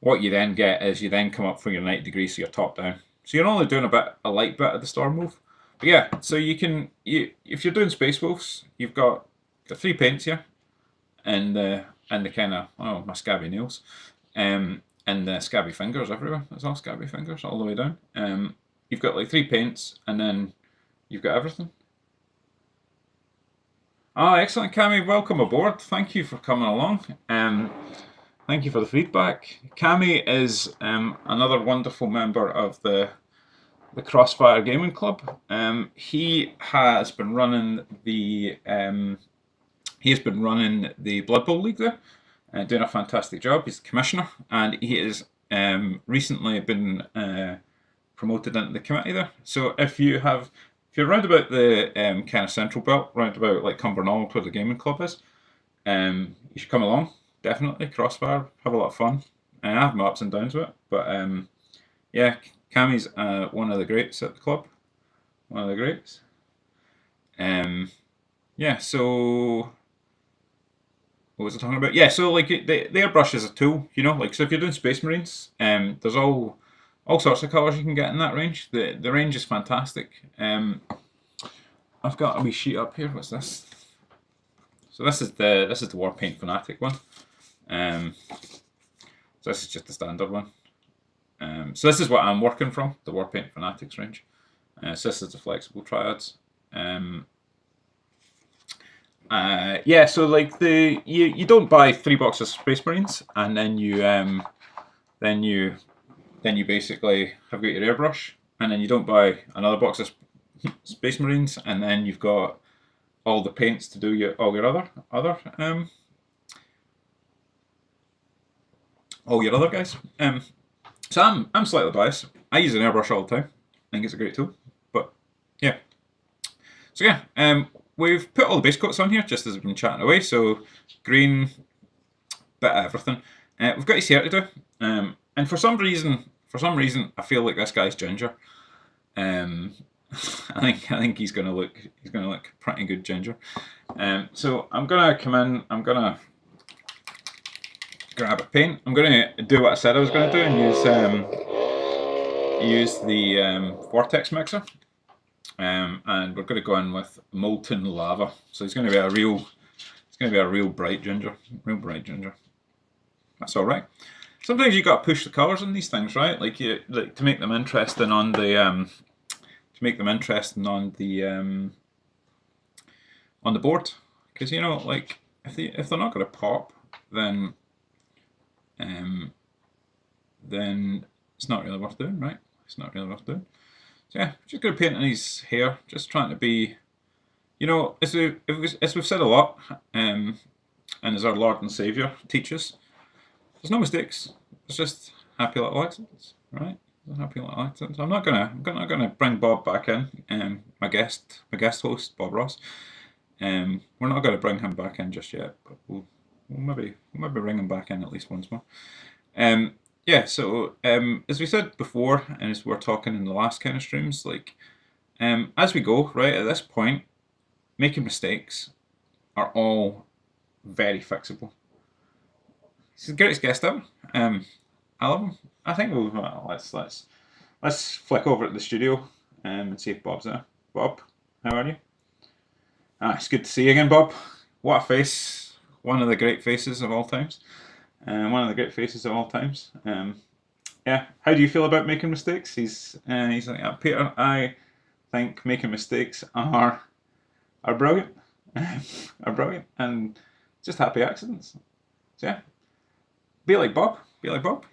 Speaker 1: what you then get is you then come up from your 90 degrees, so you're top down. So you're only doing a light bit of the storm wolf. But yeah, so if you're doing space wolves, you've got 3 paints here, and the kind of, oh, my scabby nails, and the scabby fingers everywhere. It's all scabby fingers all the way down. You've got like 3 paints, and then you've got everything. Ah, excellent, Cami. Welcome aboard. Thank you for coming along. Thank you for the feedback. Cami is another wonderful member of the Crossfire Gaming Club. He has been running the Blood Bowl League there, doing a fantastic job. He's the commissioner, and he has recently been promoted into the committee there. So if you're round about the kind of central belt, round about like Cumbernauld, where the gaming club is, you should come along. Definitely, Crossfire, have a lot of fun. I have my ups and downs with it, but yeah, Cami's one of the greats at the club. One of the greats. Yeah, so what was I talking about? Yeah, so like the airbrush is a tool, you know, like, so if you're doing Space Marines, there's all sorts of colours you can get in that range. The range is fantastic. I've got a wee sheet up here. What's this? So this is the Warpaint Fanatic one. So this is just the standard one. So this is what I'm working from, the Warpaint Fanatics range. So this is the flexible triads. Yeah, so like you don't buy 3 boxes of Space Marines and then you basically have got your airbrush, and then you don't buy another box of Space Marines and then you've got all the paints to do all your other guys. So I'm slightly biased. I use an airbrush all the time. I think it's a great tool. But yeah. So yeah, we've put all the base coats on here just as we've been chatting away. So green, bit of everything. We've got his hair to do. And for some reason, I feel like this guy's ginger. I think he's gonna look pretty good ginger. So I'm gonna come in. I'm gonna grab a paint. I'm gonna do what I said I was gonna do and use the vortex mixer. And we're gonna go in with molten lava. So he's gonna be a real bright ginger. That's all right. Sometimes you got to push the colours in these things, right? Like to make them interesting on the on the board, because, you know, like if they're not going to pop, then it's not really worth doing, right? It's not really worth doing. So yeah, just going to paint in his hair, just trying to be, you know, as we've said a lot, and as our Lord and Saviour teaches, there's no mistakes. It's just happy little accidents, right? Happy little accidents. I'm not gonna bring Bob back in. My guest host, Bob Ross. We're not gonna bring him back in just yet, but we'll maybe bring him back in at least once more. Yeah. So as we said before, and as we're talking in the last kind of streams, like as we go, right, at this point, making mistakes are all very fixable. He's the greatest guest ever. I love him. I think let's flick over to the studio and see if Bob's there. Bob, how are you? It's good to see you again, Bob. What a face! One of the great faces of all times. Yeah. How do you feel about making mistakes? He's like, Peter, I think making mistakes are brilliant. Are brilliant, and just happy accidents. So yeah. Be like Bob.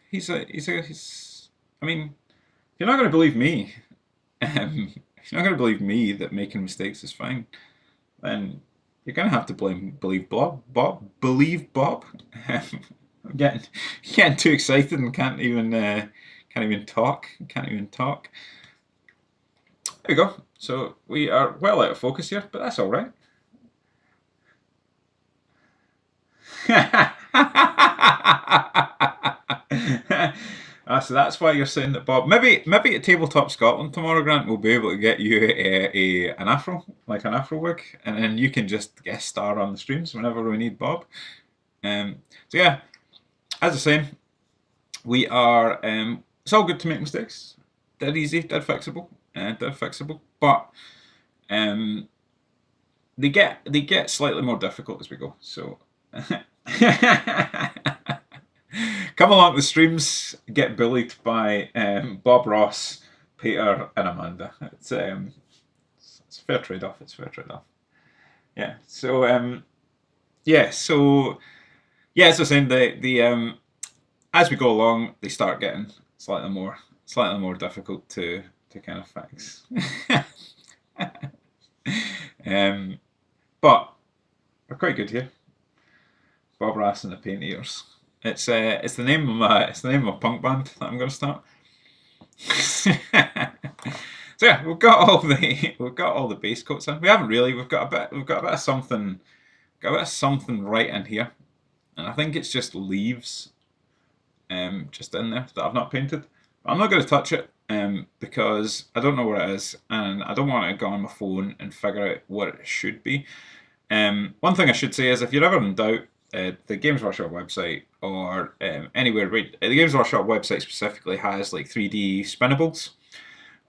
Speaker 1: He's. I mean, you're not going to believe me. If you're not going to believe me that making mistakes is fine, then you're going to have to believe Bob. Believe Bob. I'm getting too excited and can't even talk. There we go. So we are well out of focus here, but that's all right. So that's why you're saying that, Bob. Maybe at Tabletop Scotland tomorrow, Grant, we'll be able to get you an afro, like an afro wig, and then you can just guest star on the streams whenever we need Bob. So yeah, as I was saying, we are. It's all good to make mistakes. Dead easy, dead fixable, but they get slightly more difficult as we go. So. Come along the streams, get bullied by Bob Ross, Peter, and Amanda. It's a fair trade-off. It's a fair trade-off. Yeah. So as I was saying, the as we go along, they start getting slightly more difficult to kind of fix. But we're quite good here. Bob Ross and the Paint Eaters. It's the name of my punk band that I'm going to start. So yeah, we've got all the base coats in. We haven't really. We've got a bit of something. Got a bit of something right in here, and I think it's just leaves, just in there that I've not painted. I'm not going to touch it, because I don't know what it is, and I don't want to go on my phone and figure out what it should be. One thing I should say is, if you're ever in doubt, the Games Workshop website, or anywhere, right, the Games Workshop website specifically has like 3D spinnables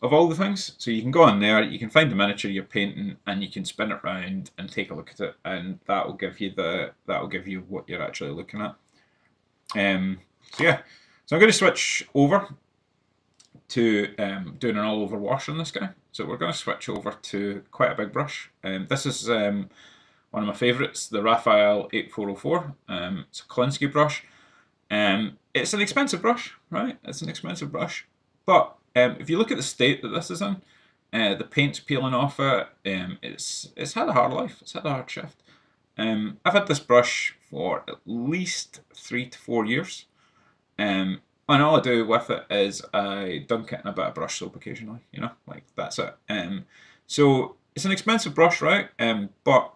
Speaker 1: of all the things. So you can go on there, you can find the miniature you're painting, and you can spin it around and take a look at it, and that will give you what you're actually looking at. So yeah, so I'm going to switch over to doing an all over wash on this guy. So we're going to switch over to quite a big brush. This is one of my favourites, the Raphael 8404. It's a Kolinsky brush. It's an expensive brush, right? It's an expensive brush. But if you look at the state that this is in, the paint's peeling off it. It's had a hard life. It's had a hard shift. I've had this brush for at least 3 to 4 years. And all I do with it is I dunk it in a bit of brush soap occasionally, like that's it. So it's an expensive brush, right? But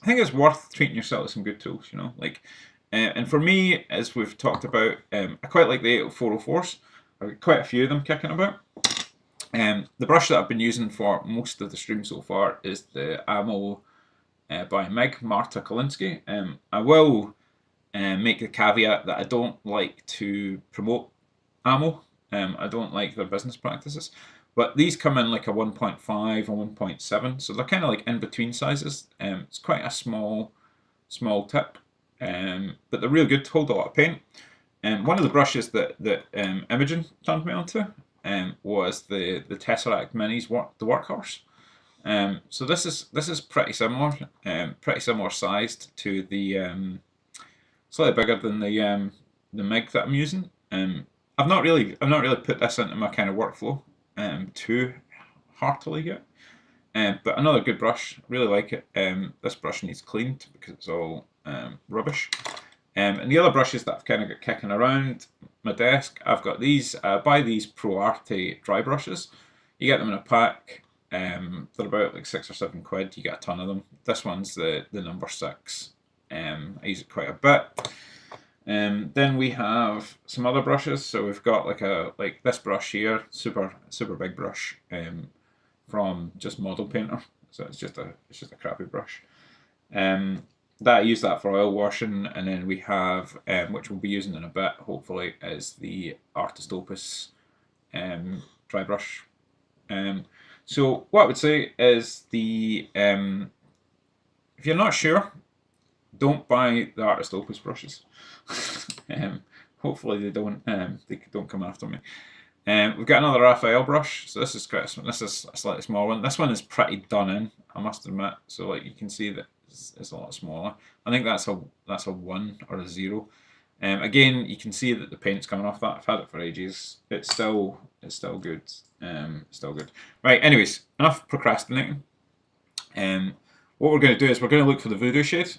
Speaker 1: I think it's worth treating yourself to some good tools, like, and for me, as we've talked about, I quite like the 8404s. I've got quite a few of them kicking about. The brush that I've been using for most of the stream so far is the Ammo by Meg Marta Kolinsky. I will make the caveat that I don't like to promote Ammo. I don't like their business practices. But these come in like a 1.5 and 1.7, so they're kind of like in between sizes. It's quite a small tip, but they're real good to hold a lot of paint. One of the brushes that Imogen turned me onto was the Tesseract Minis, the Workhorse. So this is pretty similar sized to the slightly bigger than the MiG that I'm using. I've not really put this into my kind of workflow too heartily yet. But another good brush, really like it. This brush needs cleaned because it's all rubbish. And the other brushes that I've kind of got kicking around my desk, I've got these. Buy these Pro Arte dry brushes. You get them in a pack. They're about like £6 or £7. You get a ton of them. This one's the number 6. I use it quite a bit. Then we have some other brushes. So we've got like this brush here, super big brush, from just Model Painter. So it's just a crappy brush. I use that for oil washing, and then we have, which we'll be using in a bit, hopefully, is the Artist Opus dry brush. So what I would say is if you're not sure, don't buy the Artist Opus brushes. Hopefully they don't come after me. We've got another Raphael brush. So this is a slightly small one. This one is pretty done in, I must admit. So like you can see that it's a lot smaller. I think that's a 1 or a 0. Again, you can see that the paint's coming off that. I've had it for ages. It's still good. Still good. Right. Anyways, enough procrastinating. What we're going to do is we're going to look for the Voodoo Shade,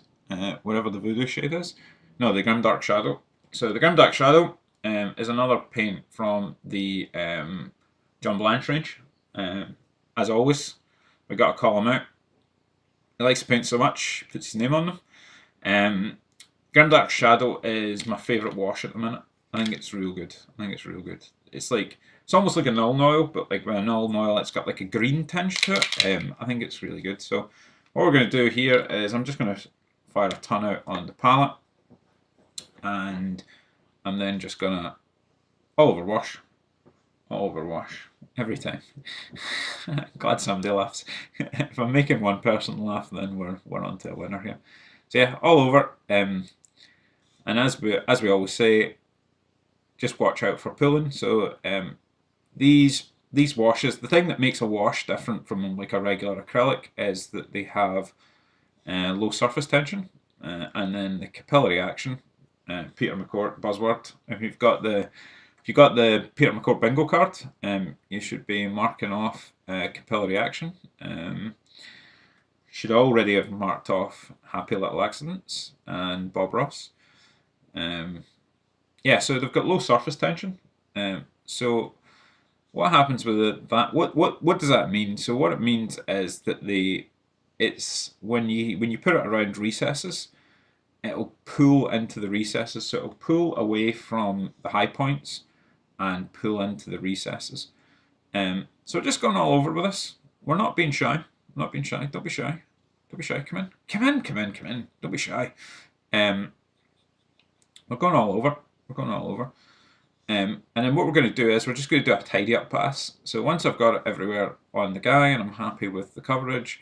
Speaker 1: wherever the Voodoo Shade is. No, the Grimdark Shadow. So the Grimdark Shadow is another paint from the John Blanche range. as always, we got to call him out. He likes to paint so much, puts his name on them. Grimdark Shadow is my favourite wash at the minute. I think it's real good. I think it's real good. It's like, it's almost like a null oil, but like with a null oil, it's got like a green tinge to it. I think it's really good. So what we're going to do here is I'm just going to fire a ton out on the palette, and I'm then just going to all over wash every time. Glad somebody laughs. If I'm making one person laugh, then we're on to a winner here. So yeah, all over. And as we always say, just watch out for pulling. So these washes, the thing that makes a wash different from like a regular acrylic is that they have low surface tension, and then the capillary action. Peter McCourt buzzword. If you've got the Peter McCourt bingo card, you should be marking off capillary action. Should already have marked off Happy Little Accidents and Bob Ross. Yeah, so they've got low surface tension. So what happens with that? What does that mean? So what it means is that it's when you put it around recesses, it'll pull into the recesses. So it'll pull away from the high points and pull into the recesses. So just going all over with this. We're not being shy. Not being shy. Don't be shy. Don't be shy. Come in. Come in. Come in. Come in. Don't be shy. We're going all over. We're going all over. And then what we're going to do is we're just going to do a tidy up pass. So once I've got it everywhere on the guy and I'm happy with the coverage,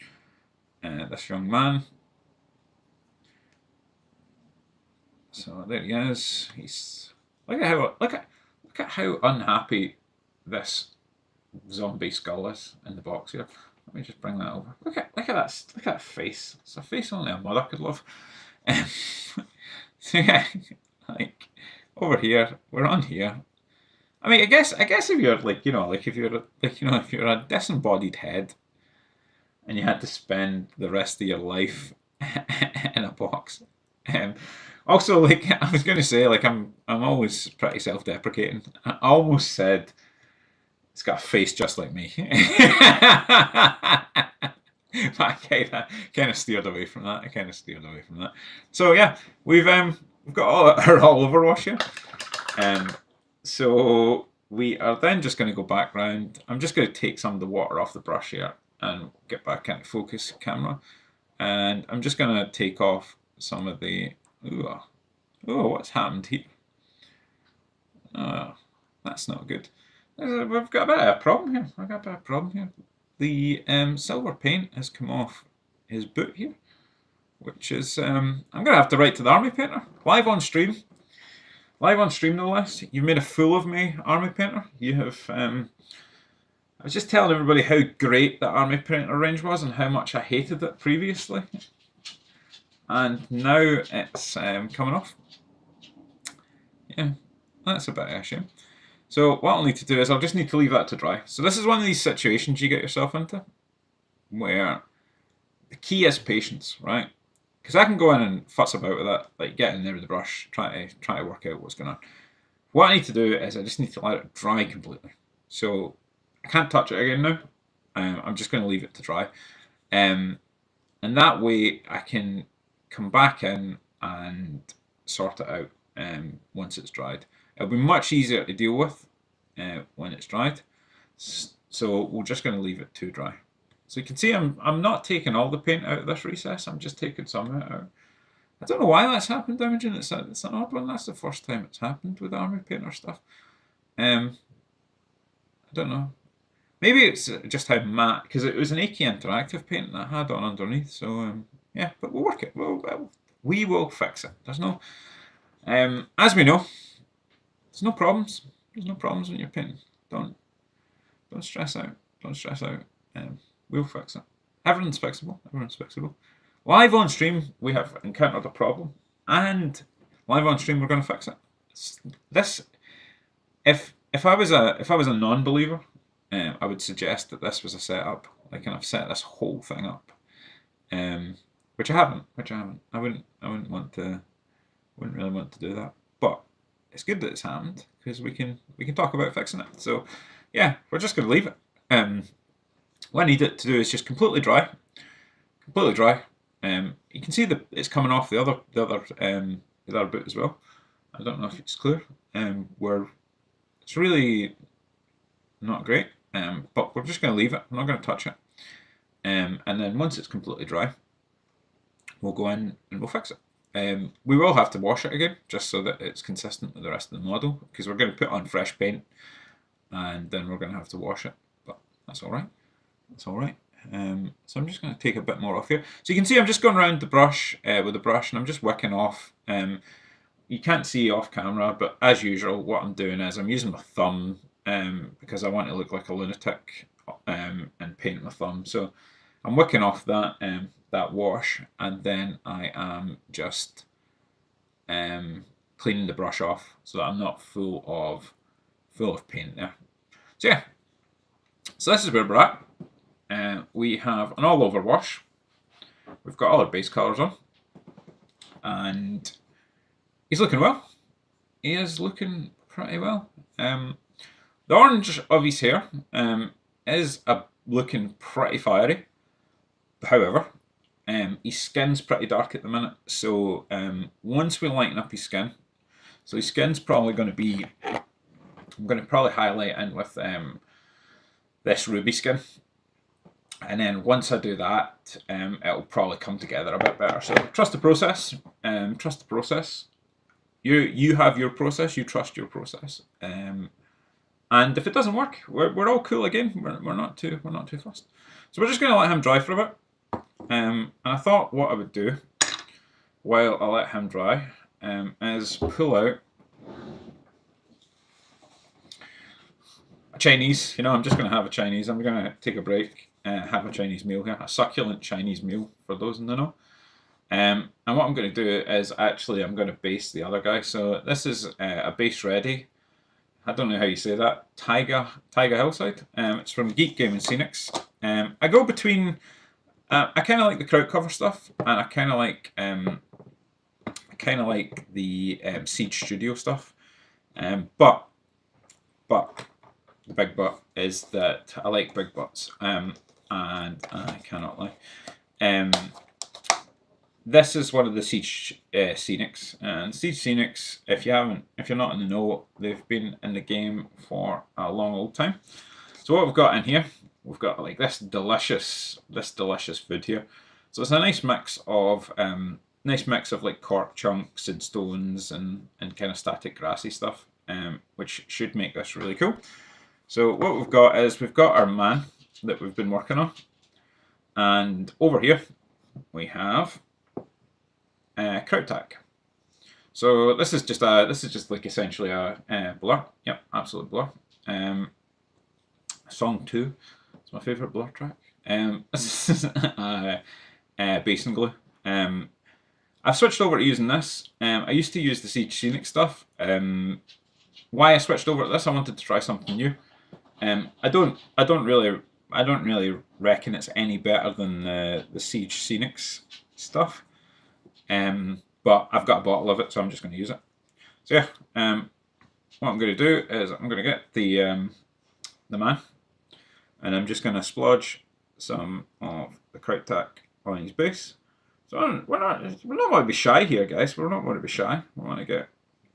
Speaker 1: this young man. So there he is. He's look at how unhappy this zombie skull is in the box here. Let me just bring that over. Look at that face. It's a face only a mother could love. So yeah, like over here, we're on here. I mean, I guess if you're like, if you're a disembodied head, and you had to spend the rest of your life in a box. Also, like I was going to say, like I'm always pretty self-deprecating. I almost said it's got a face just like me. But I kind of steered away from that. So yeah, we've got our all over wash here. So we are then just going to go back round. I'm just going to take some of the water off the brush here and get back into focus camera. And I'm just going to take off some of the... Ooh, what's happened here? Oh, that's not good. We've got a bit of a problem here. The silver paint has come off his boot here, which is... I'm going to have to write to the army painter. Live on stream. Live on stream, no less. You've made a fool of me, army painter. You have... I was just telling everybody how great the army painter range was and how much I hated it previously. And now it's coming off. Yeah, that's a bit of a shame. So what I'll need to do is I'll just need to leave that to dry. So this is one of these situations you get yourself into where the key is patience, right? Because I can go in and fuss about with it, like get in there with the brush, try to work out what's going on. What I need to do is I just need to let it dry completely. So I can't touch it again now. I'm just going to leave it to dry. And that way I can come back in and sort it out once it's dried. It'll be much easier to deal with when it's dried. So we're just going to leave it to dry. So you can see I'm not taking all the paint out of this recess. I'm just taking some of it out. I don't know why that's happened, Imogen. It's an odd one. That's the first time it's happened with army painter stuff. I don't know. Maybe it's just how matte, because it was an AK interactive paint that I had on underneath. So yeah, but we'll work it. We will fix it. There's no, as we know, there's no problems. There's no problems when you're painting. Don't stress out. Don't stress out. We'll fix it. Everyone's fixable. Everyone's fixable. Live on stream, we have encountered a problem, and live on stream, we're going to fix it. If I was a non-believer, I would suggest that this was a setup. Like, and I've set this whole thing up, which I haven't. I wouldn't really want to do that. But it's good that it's happened because we can talk about fixing it. So yeah, we're just going to leave it. What I need it to do is just completely dry. Completely dry. You can see that it's coming off the other bit as well. I don't know if it's clear. Where it's really not great, but we're just going to leave it. I'm not going to touch it. And then once it's completely dry, we'll go in and we'll fix it. We will have to wash it again, just so that it's consistent with the rest of the model, because we're going to put on fresh paint, and then we're going to have to wash it. But that's all right. That's all right. So I'm just going to take a bit more off here. So you can see I'm just going around the brush with the brush, and I'm just wicking off. You can't see off camera, but as usual, what I'm doing is I'm using my thumb because I want to look like a lunatic and paint my thumb. So I'm wicking off that that wash, and then I am just cleaning the brush off so that I'm not full of paint there. So yeah, so this is where we're at. We have an all-over wash. We've got all our base colours on, and he's looking well. He is looking pretty well. The orange of his hair is looking pretty fiery. However, his skin's pretty dark at the minute. So once we lighten up his skin, so his skin's probably going to be, I'm going to probably highlight in with this ruby skin. And then once I do that, it'll probably come together a bit better. So trust the process. Trust the process. You have your process. You trust your process. And if it doesn't work, we're all cool again. We're not too fussed. So we're just going to let him dry for a bit. And I thought what I would do while I let him dry is pull out a Chinese. You know, I'm just going to have a Chinese. I'm going to take a break. Have a Chinese meal here, a succulent Chinese meal for those in the know. And what I'm going to do is actually I'm going to base the other guy. So this is a base ready. I don't know how you say that. Tiger Hillside. It's from Geek Gaming Scenics. I go between. I kind of like the crowd cover stuff, and I kind of like the Siege Studio stuff. But the big but is that I like big butts. And I cannot lie. This is one of the Siege Scenics, and Siege Scenics, if you're not in the know, they've been in the game for a long old time. So what we've got in here, we've got like this delicious food here. So it's a nice mix of like cork chunks and stones and kind of static grassy stuff, which should make this really cool. So what we've got is we've got our man that we've been working on, and over here we have kraut tack. So this is just like essentially a blur. Yep, absolute blur. Song 2, it's my favourite blur track. This is base and glue. I've switched over to using this. I used to use the Siege Scenic stuff. Why I switched over to this? I wanted to try something new. I don't really reckon it's any better than the Siege Scenics stuff. But I've got a bottle of it, so I'm just going to use it. So yeah, what I'm going to do is I'm going to get the man, and I'm just going to splodge some of the kraut tack on his base. So we're not going to be shy here, guys. We're not going to be shy. We want to get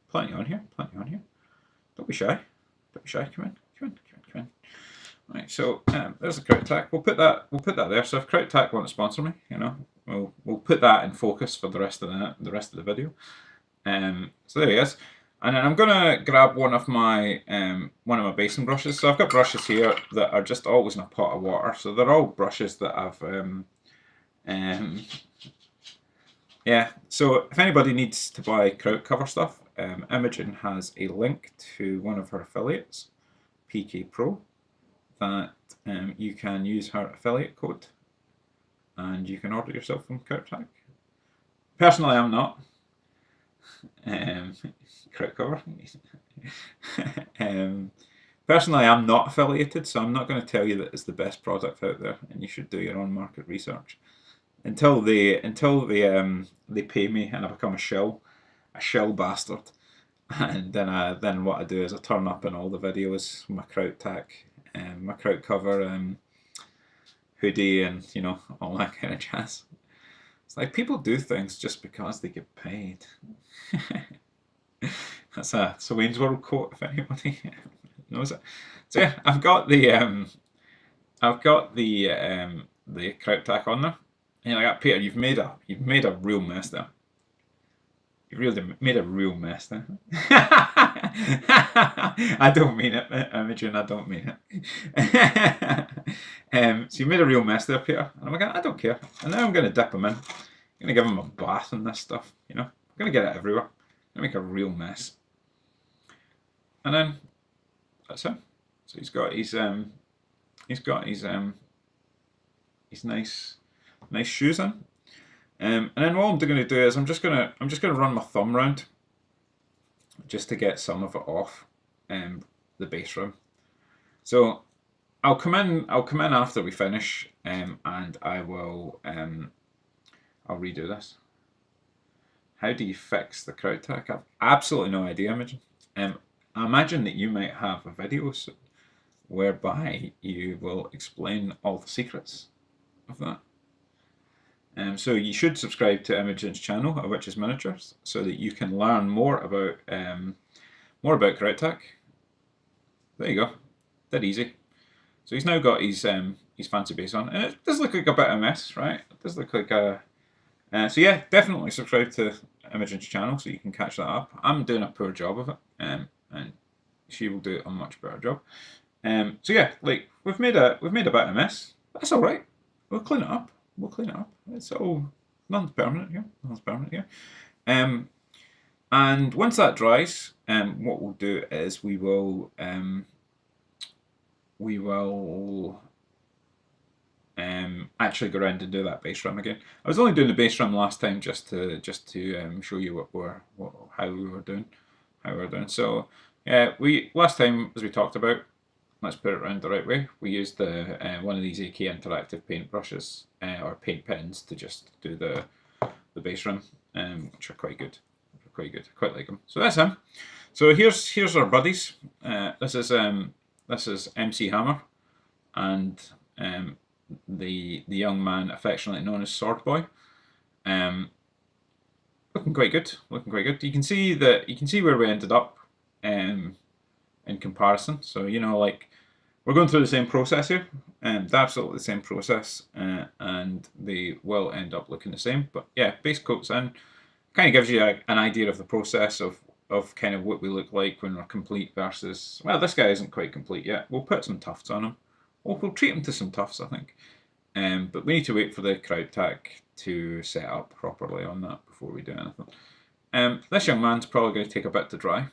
Speaker 1: plenty on here. Don't be shy. Come in. Right, so there's the kraut tack. We'll put that there. So if kraut tack want to sponsor me, you know, we'll put that in focus for the rest of the video. So there he is. And then I'm gonna grab one of my basin brushes. So I've got brushes here that are just always in a pot of water. So they're all brushes that I've yeah. So if anybody needs to buy kraut cover stuff, Imogen has a link to one of her affiliates, PK Pro, that you can use her affiliate code and you can order yourself from kraut tack. Personally, I'm not. Kraut cover. Personally, I'm not affiliated, so I'm not going to tell you that it's the best product out there, and you should do your own market research. Until they pay me and I become a shill bastard, and then what I do is I turn up in all the videos with my kraut tack, my kraut cover hoodie and, you know, all that kind of jazz. It's like people do things just because they get paid. That's a Wayne's World quote, if anybody knows it. So yeah, I've got the kraut tack on there. And you're like, Peter, you've made a real mess there. You really made a real mess there. I don't mean it, Imogen. I don't mean it. So you made a real mess there, Peter. And I'm like, I don't care. And now I'm going to dip him in. I'm going to give him a bath in this stuff. You know, I'm going to get it everywhere. I'm going to make a real mess. And then that's him. So he's got his nice shoes on. And then what I'm going to do is I'm just going to run my thumb round just to get some of it off the base rim. So I'll come in after we finish, and I will I'll redo this. How do you fix the kraut tack? I've absolutely no idea, Imogen. I imagine that you might have a video whereby you will explain all the secrets of that. So you should subscribe to Imogen's channel, A Witch's Miniatures, so that you can learn more about kraut tack. There you go, dead easy. So he's now got his fancy base on, and it does look like a bit of a mess, right? It does look like a. So yeah, definitely subscribe to Imogen's channel so you can catch that up. I'm doing a poor job of it, and she will do a much better job. So yeah, like we've made a bit of a mess. That's all right. We'll clean it up. It's all nothing's permanent here. And once that dries, what we'll do is we will actually go around and do that base rim again. I was only doing the base rim last time just to show you how we were doing. So yeah, last time, as we talked about, let's put it around the right way. We used one of these AK interactive paint brushes or paint pens to just do the base rim, which are quite good. I quite like them. So that's him. So here's our buddies. This is MC Hammer, and the young man affectionately known as Sword Boy. Looking quite good. You can see where we ended up in comparison. So, you know, like, we're going through the same process here, absolutely the same process, and they will end up looking the same. But yeah, base coat's in, kind of gives you an idea of the process of kind of what we look like when we're complete versus, well, this guy isn't quite complete yet. We'll put some tufts on him. We'll treat him to some tufts, I think. But we need to wait for the kraut tack to set up properly on that before we do anything. This young man's probably going to take a bit to dry,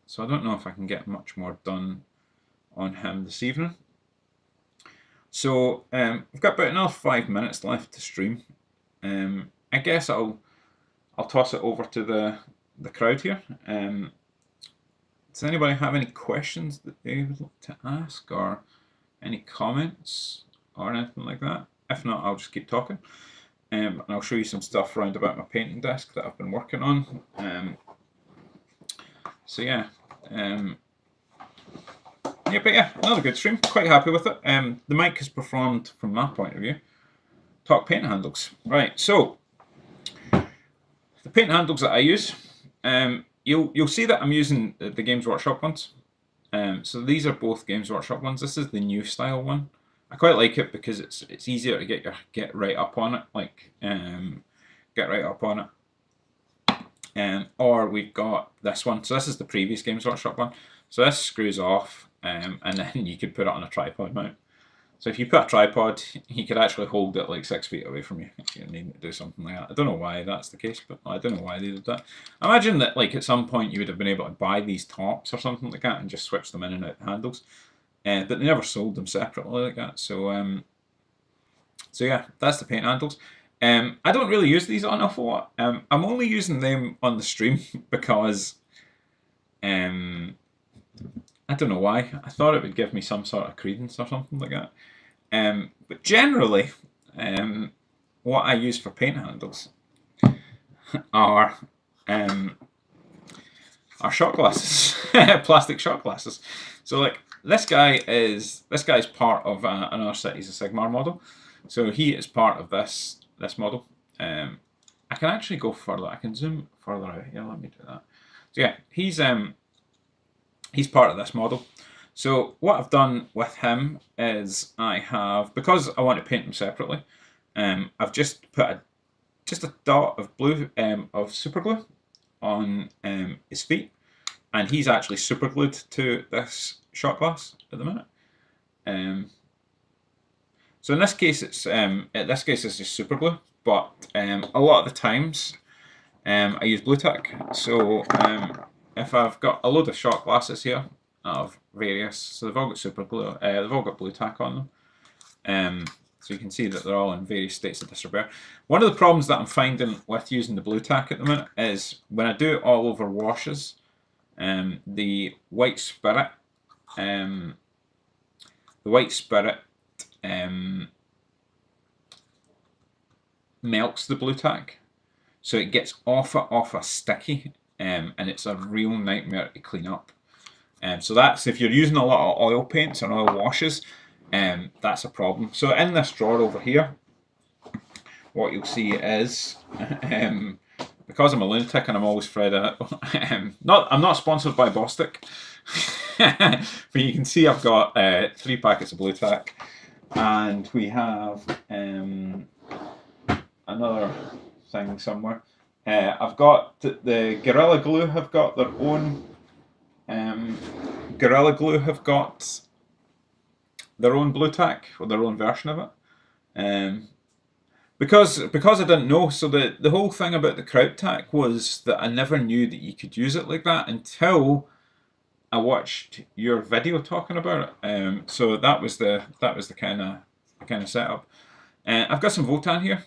Speaker 1: so I don't know if I can get much more done on him this evening. So we've got about another 5 minutes left to stream. I guess I'll toss it over to the crowd here. Does anybody have any questions that they would like to ask, or any comments or anything like that? If not, I'll just keep talking. And I'll show you some stuff around about my painting desk that I've been working on. So yeah. Yeah, but yeah, another good stream. Quite happy with it. The mic has performed from my point of view. Talk paint handles. Right, so the paint handles that I use, you'll see that I'm using the Games Workshop ones. So these are both Games Workshop ones. This is the new style one. I quite like it because it's easier to get right up on it, like get right up on it. Or we've got this one. So this is the previous Games Workshop one. So this screws off, and then you could put it on a tripod mount. So if you put a tripod, you could actually hold it like 6 feet away from you if you need to do something like that. I don't know why that's the case, but I don't know why they did that. I imagine that like at some point you would have been able to buy these tops or something like that and just switch them in and out the handles. But they never sold them separately like that. So so yeah, that's the paint handles. I don't really use these an awful lot. I'm only using them on the stream because I don't know why. I thought it would give me some sort of credence or something like that. But generally, what I use for paint handles are shot glasses, plastic shot glasses. So like this guy's part of another Cities of Sigmar model, So he is part of this model. I can actually go further. I can zoom further out here. Let me do that. So yeah, he's part of this model. So what I've done with him is I have, because I want to paint him separately, I've just put just a dot of blue of super glue on his feet, and he's actually super glued to this shot glass at the minute. So in this case, it's just super glue, but a lot of the times I use blue tack. So if I've got a load of shot glasses here of various, so they've all got super glue, they've all got blue tack on them. So you can see that they're all in various states of disrepair. One of the problems that I'm finding with using the blue tack at the minute is when I do it all over washes, the white spirit melts the blue tack, so it gets awful sticky, and it's a real nightmare to clean up. So that's, if you're using a lot of oil paints and oil washes, that's a problem. So in this drawer over here, what you'll see is, because I'm a lunatic and I'm always afraid of it, I'm not sponsored by Bostik, but you can see I've got 3 packets of blue tack, and we have another thing somewhere. I've got the Gorilla Glue have got their own. Gorilla Glue have got their own blue tack, or their own version of it. Because I didn't know, so the whole thing about the kraut tack was that I never knew that you could use it like that until I watched your video talking about it. So that was the kind of setup. I've got some Votan here.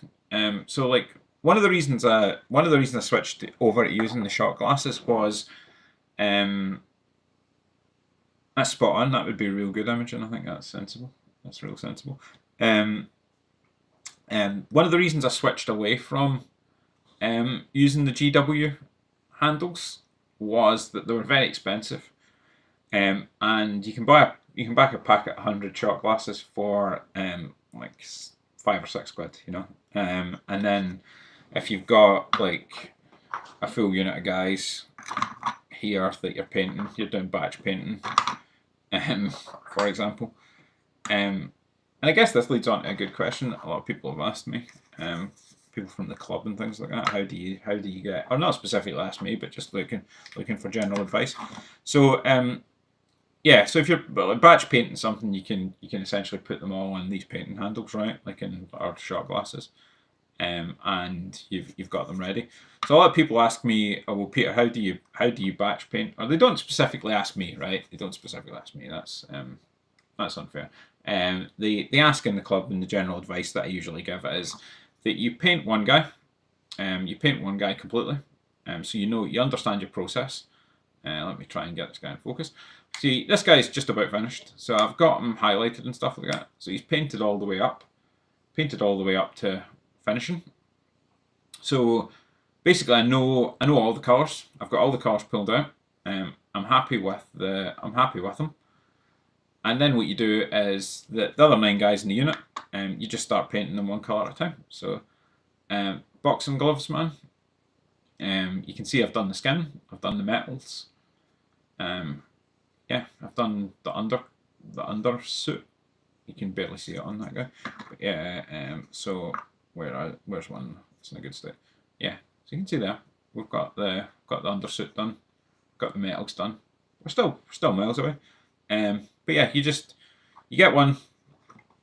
Speaker 1: So like one of the reasons I switched over to using the shot glasses was, that's spot on. That would be a real good image, and I think that's sensible. That's real sensible. One of the reasons I switched away from using the GW handles was that they were very expensive, and you can buy a packet of 100 shot glasses for like 5 or 6 quid, you know. And then if you've got like a full unit of guys here that you're painting, you're doing batch painting, for example. And I guess this leads on to a good question a lot of people have asked me, people from the club and things like that. How do you get, or not specifically asked me, but just looking for general advice. So yeah, so if you're batch painting something, you can essentially put them all on these painting handles, right? Like in our shot glasses, and you've got them ready. So a lot of people ask me, "Oh, well, Peter, how do you batch paint?" Or they don't specifically ask me, right? They don't specifically ask me. That's unfair. They ask in the club, and the general advice that I usually give is that you paint one guy, completely, so you understand your process. Let me try and get this guy in focus. See, this guy's just about finished, so I've got him highlighted and stuff like that. So he's painted all the way up to finishing. So basically, I know all the colours. I've got all the colours pulled out. I'm happy with them. And then what you do is the other 9 guys in the unit, you just start painting them one colour at a time. So boxing gloves, man. You can see I've done the skin, I've done the metals. Yeah, I've done the undersuit. You can barely see it on that guy. But yeah, so where's one? It's in a good state. Yeah, so you can see there. We've got the undersuit done, got the metals done. We're still miles away. But yeah, you get one,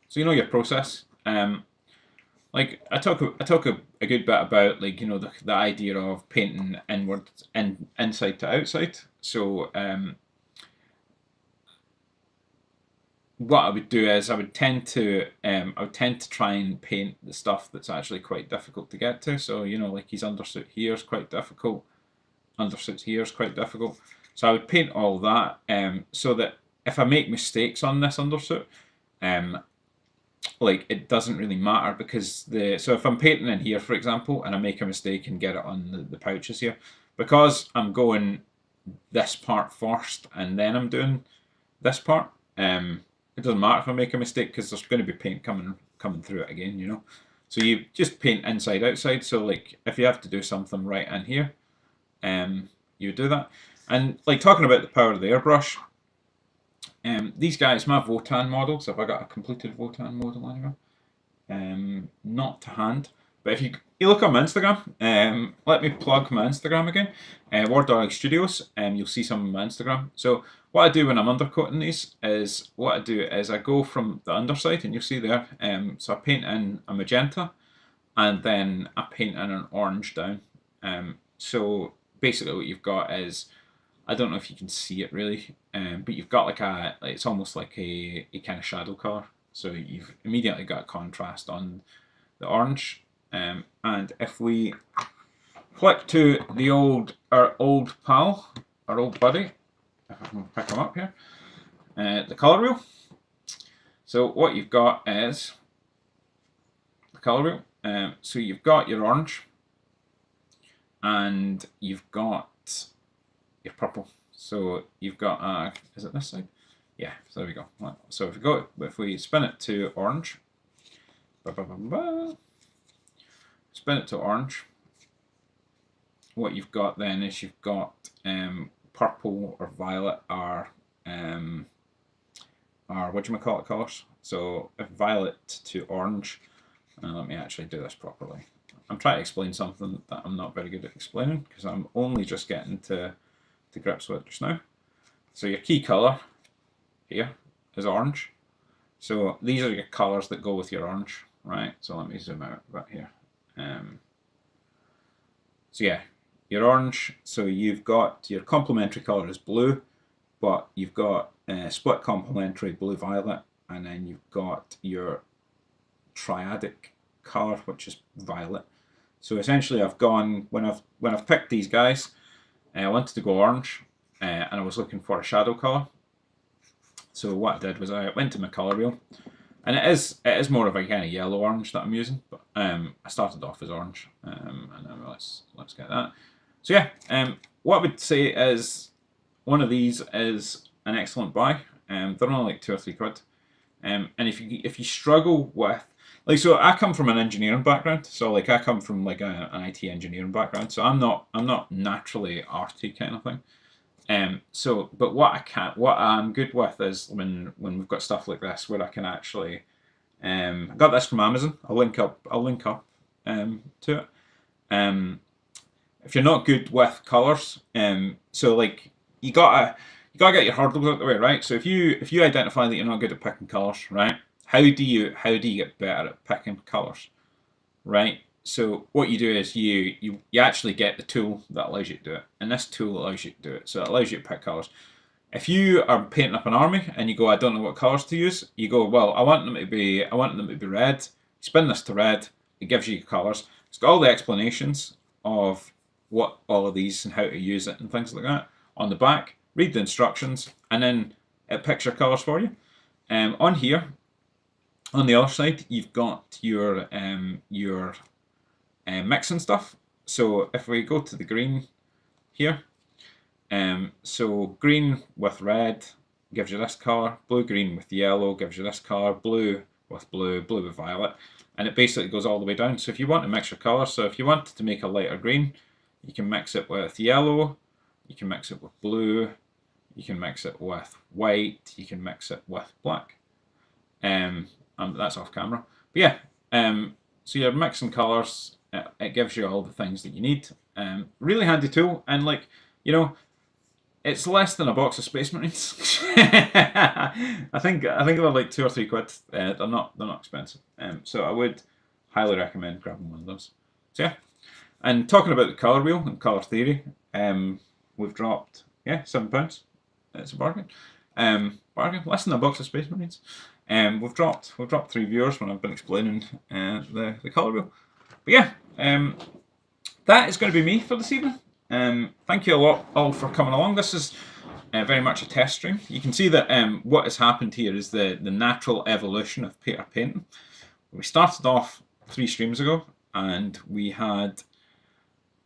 Speaker 1: so you know your process. Like I talk a good bit about, like, you know, the idea of painting inward and inside to outside. So what I would do is I would tend to try and paint the stuff that's actually quite difficult to get to. So, you know, like his undersuit here is quite difficult, undersuits here is quite difficult. So I would paint all that, so that if I make mistakes on this undersuit, like, it doesn't really matter, because so if I'm painting in here, for example, and I make a mistake and get it on the pouches here, because I'm going this part first and then I'm doing this part, it doesn't matter if I make a mistake, because there's going to be paint coming coming through it again, you know. So you just paint inside, outside. So like if you have to do something right in here, you do that. And like talking about the power of the airbrush, these guys, my Votan models, have I got a completed Votan model anywhere? Not to hand. But if you look on my Instagram, let me plug my Instagram again, War Studios, you'll see some of my Instagram. So what I do when I'm undercoating these is, I go from the underside, and you'll see there, so I paint in a magenta, and then I paint in an orange down. So basically what you've got is, I don't know if you can see it really, but you've got like it's almost like a kind of shadow colour. So you've immediately got a contrast on the orange. And if we flick to our old pal, our old buddy, if I can pick him up here, the colour wheel. So what you've got is the colour wheel. So you've got your orange, and you've got your purple. So you've got is it this side? Yeah. So there we go. So if we spin it to orange, spin it to orange, what you've got then is you've got purple or violet are whatchamacallit colours. So if violet to orange, let me actually do this properly. I'm trying to explain something that I'm not very good at explaining, because I'm only just getting to grips with it just now. So your key colour here is orange. So these are your colours that go with your orange, right? So let me zoom out a bit here. So yeah, your orange, so you've got your complementary colour is blue, but you've got split complementary blue-violet, and then you've got your triadic colour, which is violet. So essentially I've gone, when I've picked these guys, I wanted to go orange, and I was looking for a shadow colour. So what I did was I went to my colour wheel, and it is more of a kind of yellow orange that I'm using, but I started off as orange, and then let's get that. So yeah, what I would say is one of these is an excellent buy. They're only like £2 or £3. And if you struggle with, like, so I come from an engineering background, so like I come from like an IT engineering background, so I'm not naturally arty kind of thing. But what I'm good with is when we've got stuff like this where I can actually, I got this from Amazon. I'll link up to it. If you're not good with colours, so like you gotta get your hurdles out of the way, right? So if you identify that you're not good at picking colours, right? How do you get better at picking colours, right? So what you do is you actually get the tool that allows you to do it, and this tool allows you to do it. So it allows you to pick colours. If you are painting up an army and you go, I don't know what colours to use, you go, well, I want them to be red. Spin this to red. It gives you colours. It's got all the explanations of what all of these and how to use it and things like that on the back. Read the instructions, and then it picks your colours for you. On here, on the other side, you've got your mixing stuff. So if we go to the green here, so green with red gives you this colour, blue-green with yellow gives you this colour, blue with blue, blue with violet, and it basically goes all the way down. So if you want to mix your colours, so if you wanted to make a lighter green, you can mix it with yellow, you can mix it with blue, you can mix it with white, you can mix it with black. That's off camera. But yeah, so you're mixing colours, it gives you all the things that you need. Really handy tool, and like, you know, it's less than a box of Space Marines. I think they're like £2 or £3. They're not expensive. So I would highly recommend grabbing one of those. So yeah. And talking about the colour wheel and colour theory, we've dropped £7. It's a bargain. Bargain, less than a box of Space Marines. We've dropped 3 viewers when I've been explaining the colour wheel. But yeah, that is going to be me for this evening. Thank you a lot all for coming along. This is very much a test stream. You can see that what has happened here is the natural evolution of Peter painting. We started off 3 streams ago, and we had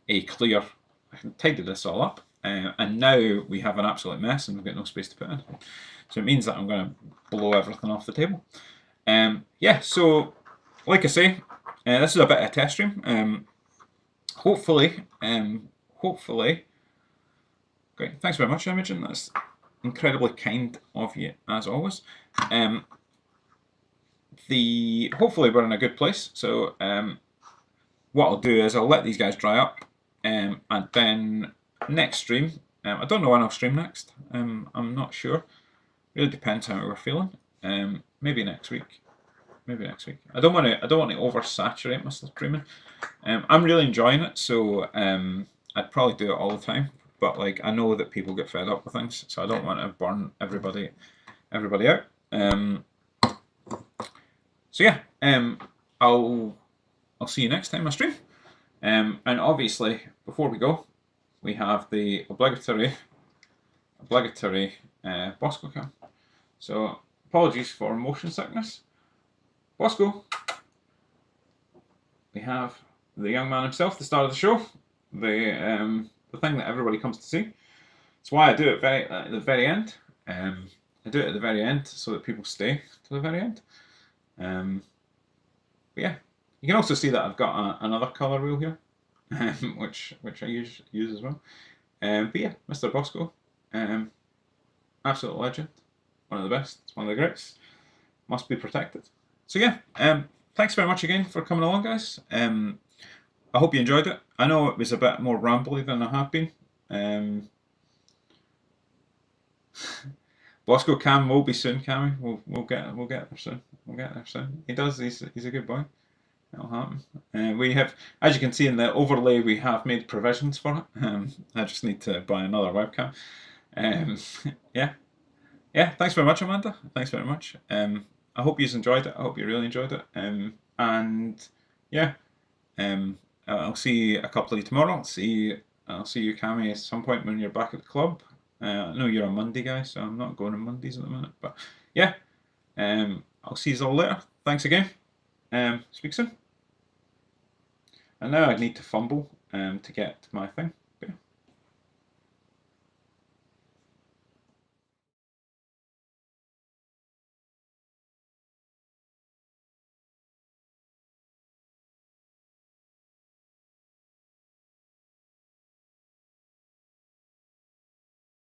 Speaker 1: a clear, I can tidy this all up, and now we have an absolute mess and we've got no space to put in. So it means that I'm going to blow everything off the table. Yeah, so like I say, this is a bit of a test stream. Hopefully, great. Thanks very much, Imogen. That's incredibly kind of you, as always. Hopefully we're in a good place. So what I'll do is I'll let these guys dry up, and then next stream. I don't know when I'll stream next. I'm not sure. Really depends how we're feeling. Maybe next week. Maybe next week. I don't want to oversaturate my streaming. I'm really enjoying it, so I'd probably do it all the time. But like I know that people get fed up with things, so I don't want to burn everybody out. So yeah, I'll see you next time I stream. And obviously, before we go, we have the obligatory Bosco cam. So apologies for motion sickness. Bosco. We have the young man himself, the star of the show, the thing that everybody comes to see. That's why I do it at the very end. I do it at the very end so that people stay to the very end. But yeah, you can also see that I've got another colour wheel here, which I use as well. But yeah, Mr. Bosco, absolute legend, one of the best, one of the greats, must be protected. So yeah, thanks very much again for coming along, guys. I hope you enjoyed it. I know it was a bit more rambly than I have been. Bosco Cam will be soon, Cammy. We'll get there soon. We'll get there soon. He does. He's a good boy. It'll happen. We have, as you can see in the overlay, we have made provisions for it. I just need to buy another webcam. Yeah. Thanks very much, Amanda. Thanks very much. I hope you enjoyed it. I hope you really enjoyed it. And yeah, I'll see a couple of you tomorrow. I'll see you, Cammy, at some point when you're back at the club. I know you're a Monday guy, so I'm not going on Mondays at the minute. But yeah, I'll see you all later. Thanks again. Speak soon. And now I need to fumble to get my thing.